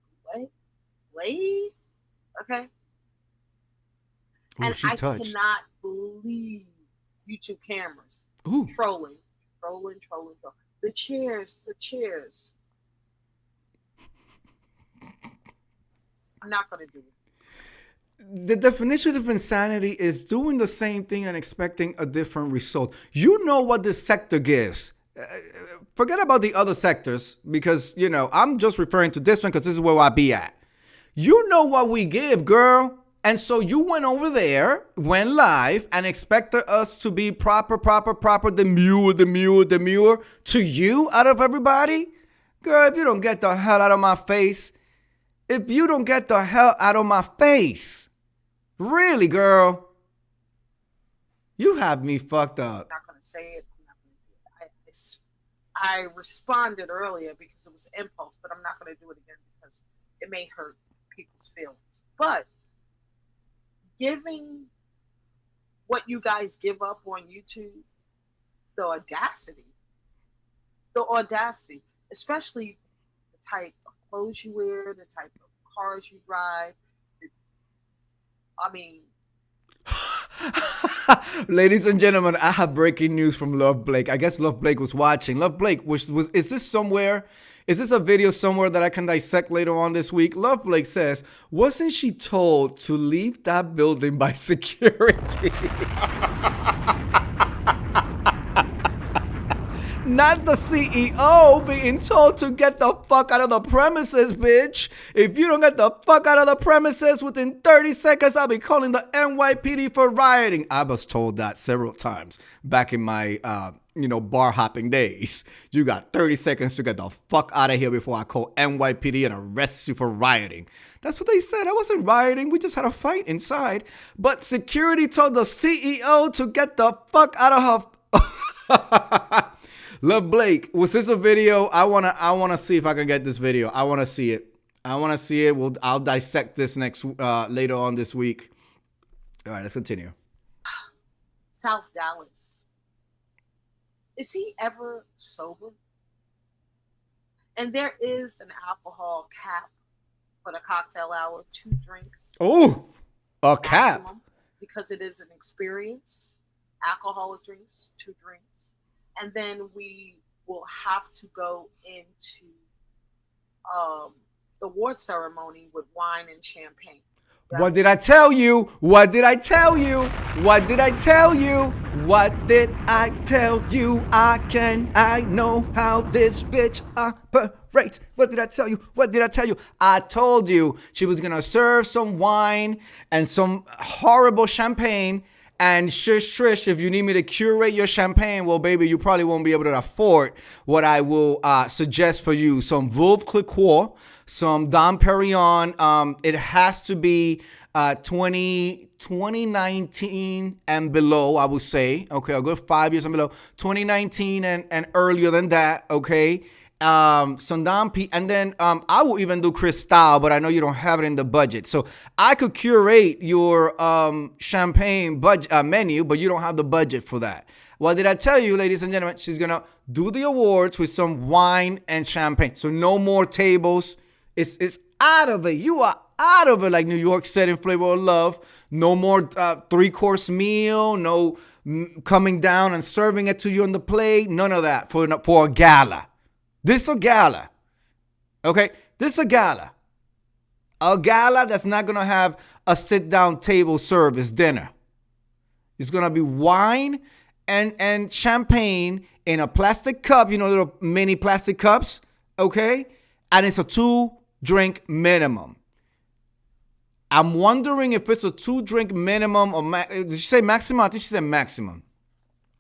wait, okay? Ooh, and she I touched. cannot believe YouTube cameras Ooh. trolling. The chairs. I'm not going to do it. The definition of insanity is doing the same thing and expecting a different result. You know what this sector gives. Forget about the other sectors because, I'm just referring to this one because this is where I be at. You know what we give, girl. And so you went over there, went live, and expected us to be proper, demure to you out of everybody? Girl, if you don't get the hell out of my face, really, girl, you have me fucked up. I'm not going to say it. I responded earlier because it was impulse, but I'm not going to do it again because it may hurt people's feelings. But giving what you guys give up on YouTube, the audacity, especially the type of clothes you wear, the type of cars you drive. I mean, ladies and gentlemen, I have breaking news from Love Blake. I guess Love Blake was watching. Love Blake, is this somewhere? Is this a video somewhere that I can dissect later on this week? Love Blake says, wasn't she told to leave that building by security? Not the CEO being told to get the fuck out of the premises, bitch. If you don't get the fuck out of the premises within 30 seconds, I'll be calling the NYPD for rioting. I was told that several times back in my, bar hopping days. You got 30 seconds to get the fuck out of here before I call NYPD and arrest you for rioting. That's what they said. I wasn't rioting. We just had a fight inside. But security told the CEO to get the fuck out of her. Love Blake, was this a video? I wanna see if I can get this video. I wanna see it. I'll dissect this later on this week. All right, let's continue. South Dallas. Is he ever sober? And there is an alcohol cap for the cocktail hour, 2 drinks. Oh, a cap. Because it is an experience. Alcoholic drinks, 2 drinks. And then we will have to go into the award ceremony with wine and champagne. What did I tell you? What did I tell you? What did I tell you? What did I tell you? I know how this bitch operates. What did I tell you? What did I tell you? I told you she was gonna serve some wine and some horrible champagne. And shush, Trish, if you need me to curate your champagne, well, baby, you probably won't be able to afford what I will suggest for you. Some Veuve Clicquot, some Dom Perignon. It has to be 2019 and below, I would say. Okay, I'll go 5 years and below. 2019 and earlier than that, okay? Some Dom P, and then I will even do Cristal, but I know you don't have it in the budget. So I could curate your champagne budget menu, but you don't have the budget for that. What did I tell you, ladies and gentlemen? She's gonna do the awards with some wine and champagne. So no more tables. It's out of it. You are out of it, like New York said in Flavor of Love. No more 3-course meal. No coming down and serving it to you on the plate. None of that for a gala. This is a gala, okay? This is a gala. A gala that's not going to have a sit-down table service dinner. It's going to be wine and champagne in a plastic cup, little mini plastic cups, okay? And it's a 2-drink minimum. I'm wondering if it's a 2-drink minimum or did she say maximum? I think she said maximum.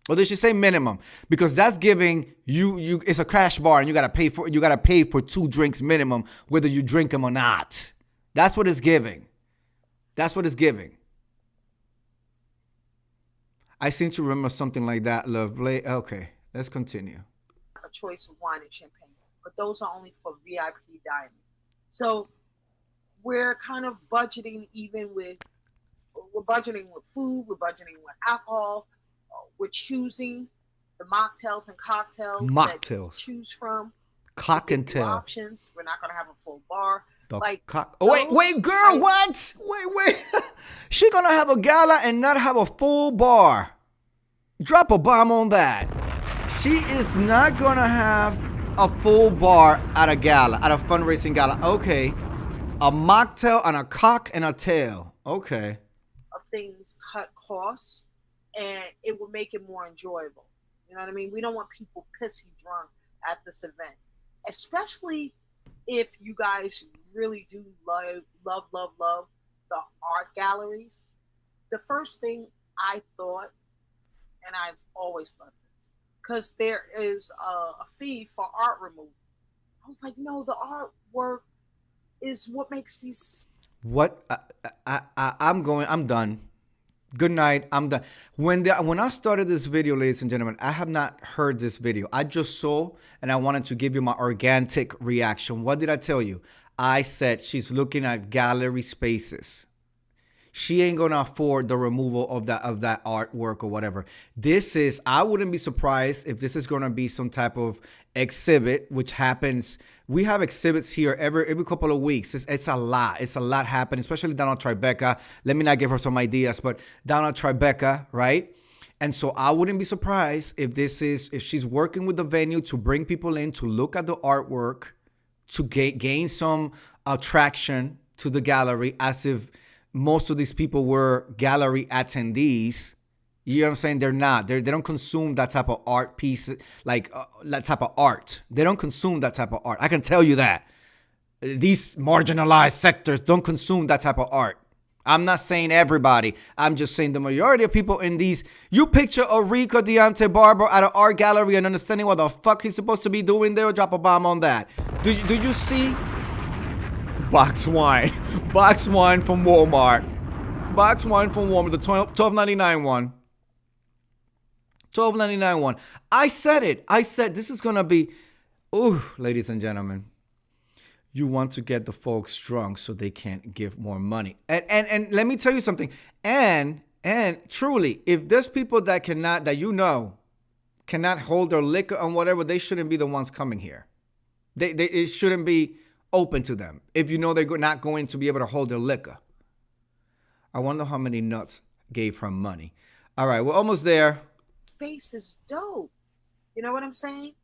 Or did she say minimum? Because that's giving you it's a crash bar and you gotta pay for 2 drinks minimum, whether you drink them or not. That's what it's giving. That's what it's giving. I seem to remember something like that, lovely. Okay, let's continue. A choice of wine and champagne, but those are only for VIP dining. So we're kind of budgeting with food, we're budgeting with alcohol. We're choosing the mocktails and cocktails that you choose from. Cock and tail options. We're not gonna have a full bar. Wait, girl, what? Wait. She gonna have a gala and not have a full bar. Drop a bomb on that. She is not gonna have a full bar at a gala, at a fundraising gala. Okay, a mocktail and a cock and a tail. Okay. Of things cut costs. And it will make it more enjoyable. You know what I mean? We don't want people pissy drunk at this event. Especially if you guys really do love the art galleries. The first thing I thought, and I've always loved this, because there is a fee for art removal. I was like, no, the artwork is what makes these... What? I'm done. Good night. I'm done. When I started this video, ladies and gentlemen, I have not heard this video. I just saw, and I wanted to give you my organic reaction. What did I tell you? I said she's looking at gallery spaces. She ain't gonna afford the removal of that artwork or whatever. I wouldn't be surprised if this is gonna be some type of exhibit, which happens. We have exhibits here every couple of weeks. It's a lot. It's a lot happening, especially down on Tribeca. Let me not give her some ideas, but down on Tribeca, right? And so I wouldn't be surprised if she's working with the venue to bring people in to look at the artwork, to gain some attraction to the gallery, as if most of these people were gallery attendees. You know what I'm saying? They're not. They don't consume that type of art piece, like that type of art. They don't consume that type of art. I can tell you that. These marginalized sectors don't consume that type of art. I'm not saying everybody. I'm just saying the majority of people in these. You picture a Rico Deontay Barber at an art gallery and understanding what the fuck he's supposed to be doing there. Drop a bomb on that. Do you see? Box wine from Walmart. The $12.99 one. $12.99 one. I said it. I said this is gonna be. Ooh, ladies and gentlemen, you want to get the folks drunk so they can't give more money. And let me tell you something. And truly, if there's people that cannot hold their liquor and whatever, they shouldn't be the ones coming here. It shouldn't be open to them if you know they're not going to be able to hold their liquor. I wonder how many nuts gave her money. All right, we're almost there. Space is dope. You know what I'm saying?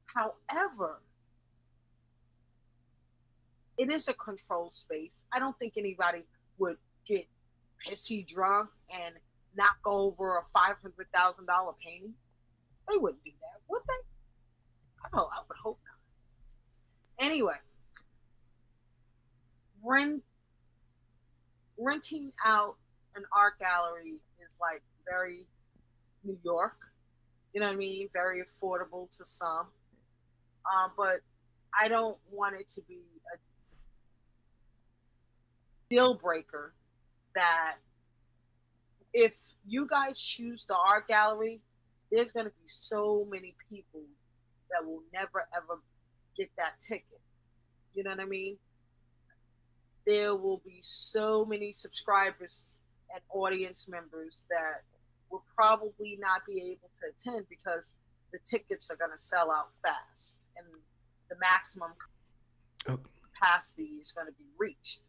However, it is a controlled space. I don't think anybody would get pissy drunk and knock over a $500,000 painting. They wouldn't do that, would they? Oh, I would hope not. Anyway, renting out an art gallery is like very New York. You know what I mean? Very affordable to some. But I don't want it to be a deal breaker that if you guys choose the art gallery, there's going to be so many people that will never ever get that ticket. You know what I mean? There will be so many subscribers and audience members that will probably not be able to attend because the tickets are going to sell out fast and the maximum capacity is going to be reached.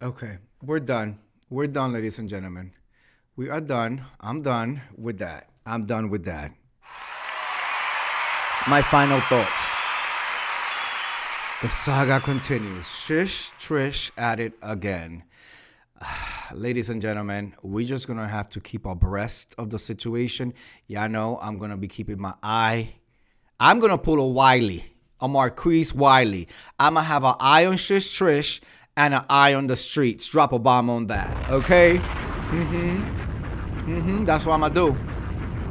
Okay, we're done. We're done, ladies and gentlemen. We are done. I'm done with that. I'm done with that. My final thoughts. The saga continues. Shish Trish at it again. Ladies and gentlemen, we're just going to have to keep abreast of the situation. Y'all know I'm going to be keeping my eye. I'm going to pull a Wiley, a Marquise Wiley. I'm going to have an eye on Shish Trish and an eye on the streets. Drop a bomb on that, okay? That's what I'm going to do.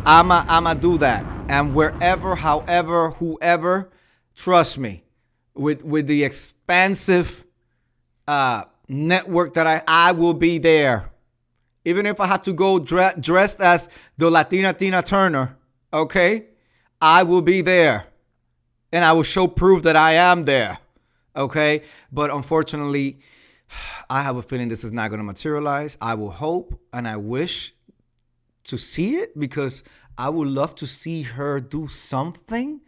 I'm going to do that. And wherever, however, whoever, trust me, with the expansive network that I will be there. Even if I have to go dressed as the Latina Tina Turner, okay? I will be there. And I will show proof that I am there, okay? But unfortunately, I have a feeling this is not going to materialize. I will hope and I wish to see it because I would love to see her do something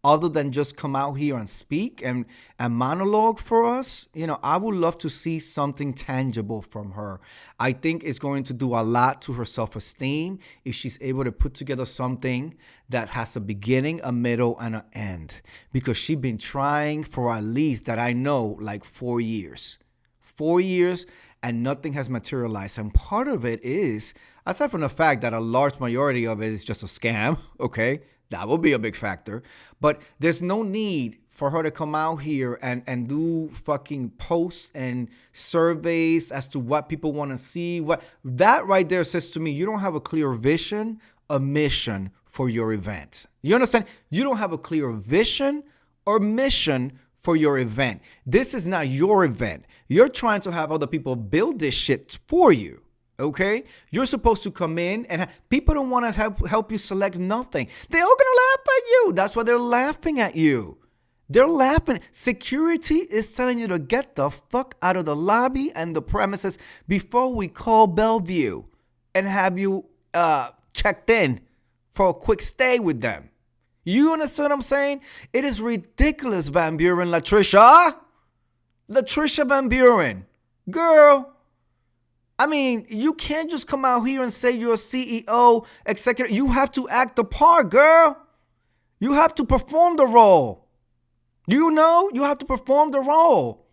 other than just come out here and speak and monologue for us. You know, I would love to see something tangible from her. I think it's going to do a lot to her self-esteem if she's able to put together something that has a beginning, a middle, and an end. Because she's been trying for at least, that I know, like 4 years. 4 years, and nothing has materialized. And part of it is, aside from the fact that a large majority of it is just a scam, okay? That will be a big factor. But there's no need for her to come out here and do fucking posts and surveys as to what people want to see. What that right there says to me, you don't have a clear vision, a mission for your event. You understand? You don't have a clear vision or mission for your event. This is not your event. You're trying to have other people build this shit for you. Okay, you're supposed to come in and people don't want to help you select nothing. They're all gonna laugh at you. That's why they're laughing at you. They're laughing. Security is telling you to get the fuck out of the lobby and the premises before we call Bellevue and have you checked in for a quick stay with them. You understand what I'm saying? It is ridiculous, Van Buren, Latricia Van Buren, girl. I mean, you can't just come out here and say you're a CEO, executive. You have to act the part, girl. You have to perform the role. You know, you have to perform the role.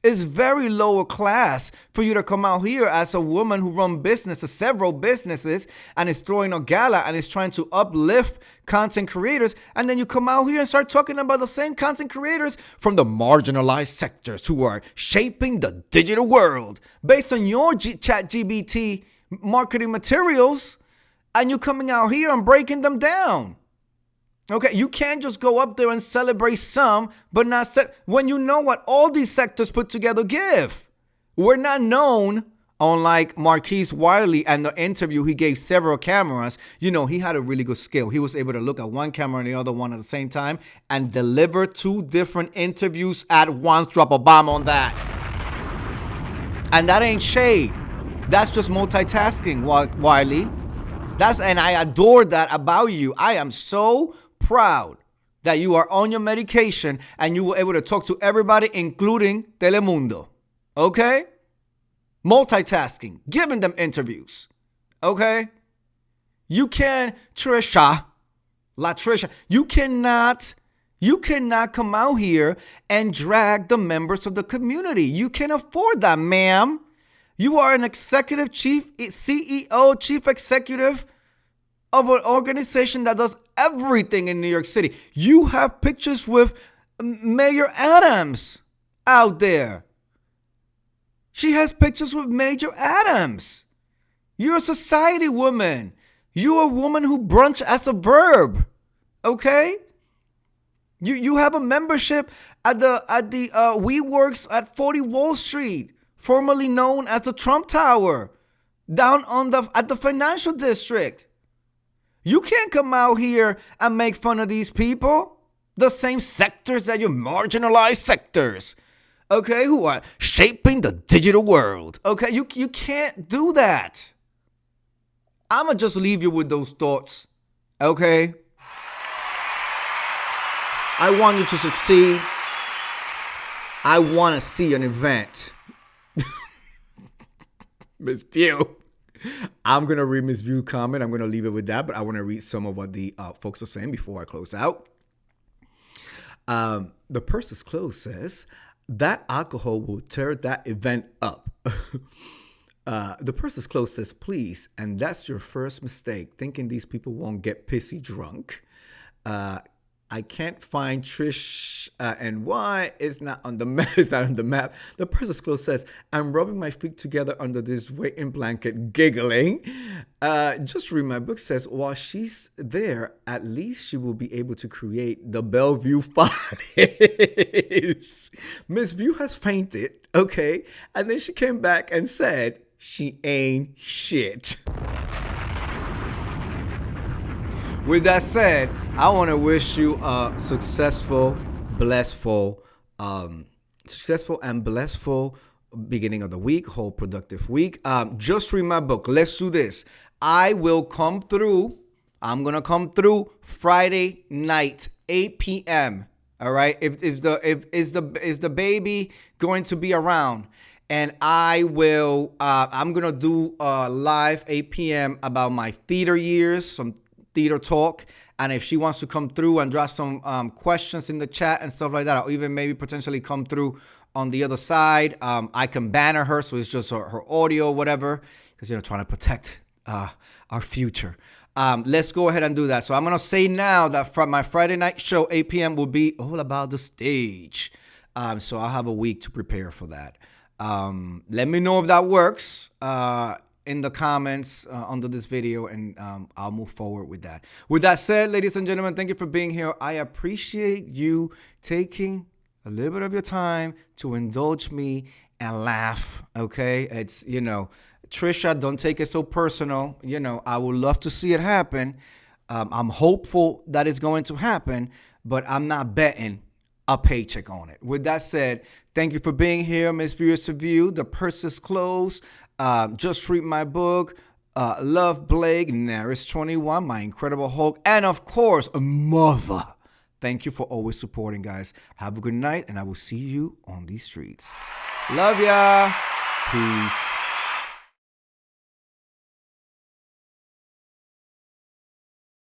It's very lower class for you to come out here as a woman who runs businesses, several businesses, and is throwing a gala and is trying to uplift content creators. And then you come out here and start talking about the same content creators from the marginalized sectors who are shaping the digital world based on your ChatGPT marketing materials. And you coming out here and breaking them down. Okay, you can't just go up there and celebrate some, but not when you know what all these sectors put together give. We're not known Unlike Marquise Wiley and the interview, he gave several cameras. You know, he had a really good skill. He was able to look at one camera and the other one at the same time and deliver 2 different interviews at once. Drop a bomb on that. And that ain't shade. That's just multitasking, Wiley. And I adore that about you. I am so proud that you are on your medication and you were able to talk to everybody, including Telemundo. Okay? Multitasking, giving them interviews. Okay? You can, Trisha, you cannot come out here and drag the members of the community. You can't afford that, ma'am. You are an executive CEO, chief executive of an organization that does everything in New York City. You have pictures with Mayor Adams out there. She has pictures with Major Adams. You're a society woman. You're a woman who brunch as a verb. Okay? You have a membership at the WeWorks at 40 Wall Street, formerly known as the Trump Tower, down at the financial district. You can't come out here and make fun of these people. The same sectors that you marginalized sectors. Okay, who are shaping the digital world. Okay, you can't do that. I'ma just leave you with those thoughts. Okay? I want you to succeed. I want to see an event. Miss View. I'm going to read Miss View comment. I'm going to leave it with that, but I want to read some of what the folks are saying before I close out. The Purse is Closed says, that alcohol will tear that event up. The Purse is Closed says, please, and that's your first mistake, thinking these people won't get pissy drunk. I can't find Trish and why it's not on the map. It's not on the map. The Purse is Closed says, I'm rubbing my feet together under this waiting blanket, giggling. Just read my book says, while she's there, at least she will be able to create the Bellevue Files. Miss View has fainted, okay? And then she came back and said, she ain't shit. With that said, I want to wish you a successful and blissful beginning of the week, whole productive week. Just read my book. Let's do this. I will come through. I'm going to come through Friday night, 8 p.m. All right. Is the baby going to be around? And I will, I'm going to do live 8 p.m. about my theater years, some theater talk. And if she wants to come through and drop some questions in the chat and stuff like that, or even maybe potentially come through on the other side, I can banner her. So it's just her audio, whatever, because, trying to protect our future. Let's go ahead and do that. So I'm going to say now that from my Friday night show, 8 p.m. will be all about the stage. So I'll have a week to prepare for that. Let me know if that works in the comments under this video, and I'll move forward with that. With that said, ladies and gentlemen, thank you for being here. I appreciate you taking a little bit of your time to indulge me and laugh, okay? It's, Trisha, don't take it so personal. I would love to see it happen. I'm hopeful that it's going to happen, but I'm not betting a paycheck on it. With that said, thank you for being here, Miss Viewers View. The Purse is Closed. Just read my book. Love Blake, Naris 21, My Incredible Hulk, and of course, Mother. Thank you for always supporting, guys. Have a good night, and I will see you on these streets. Love ya. Peace.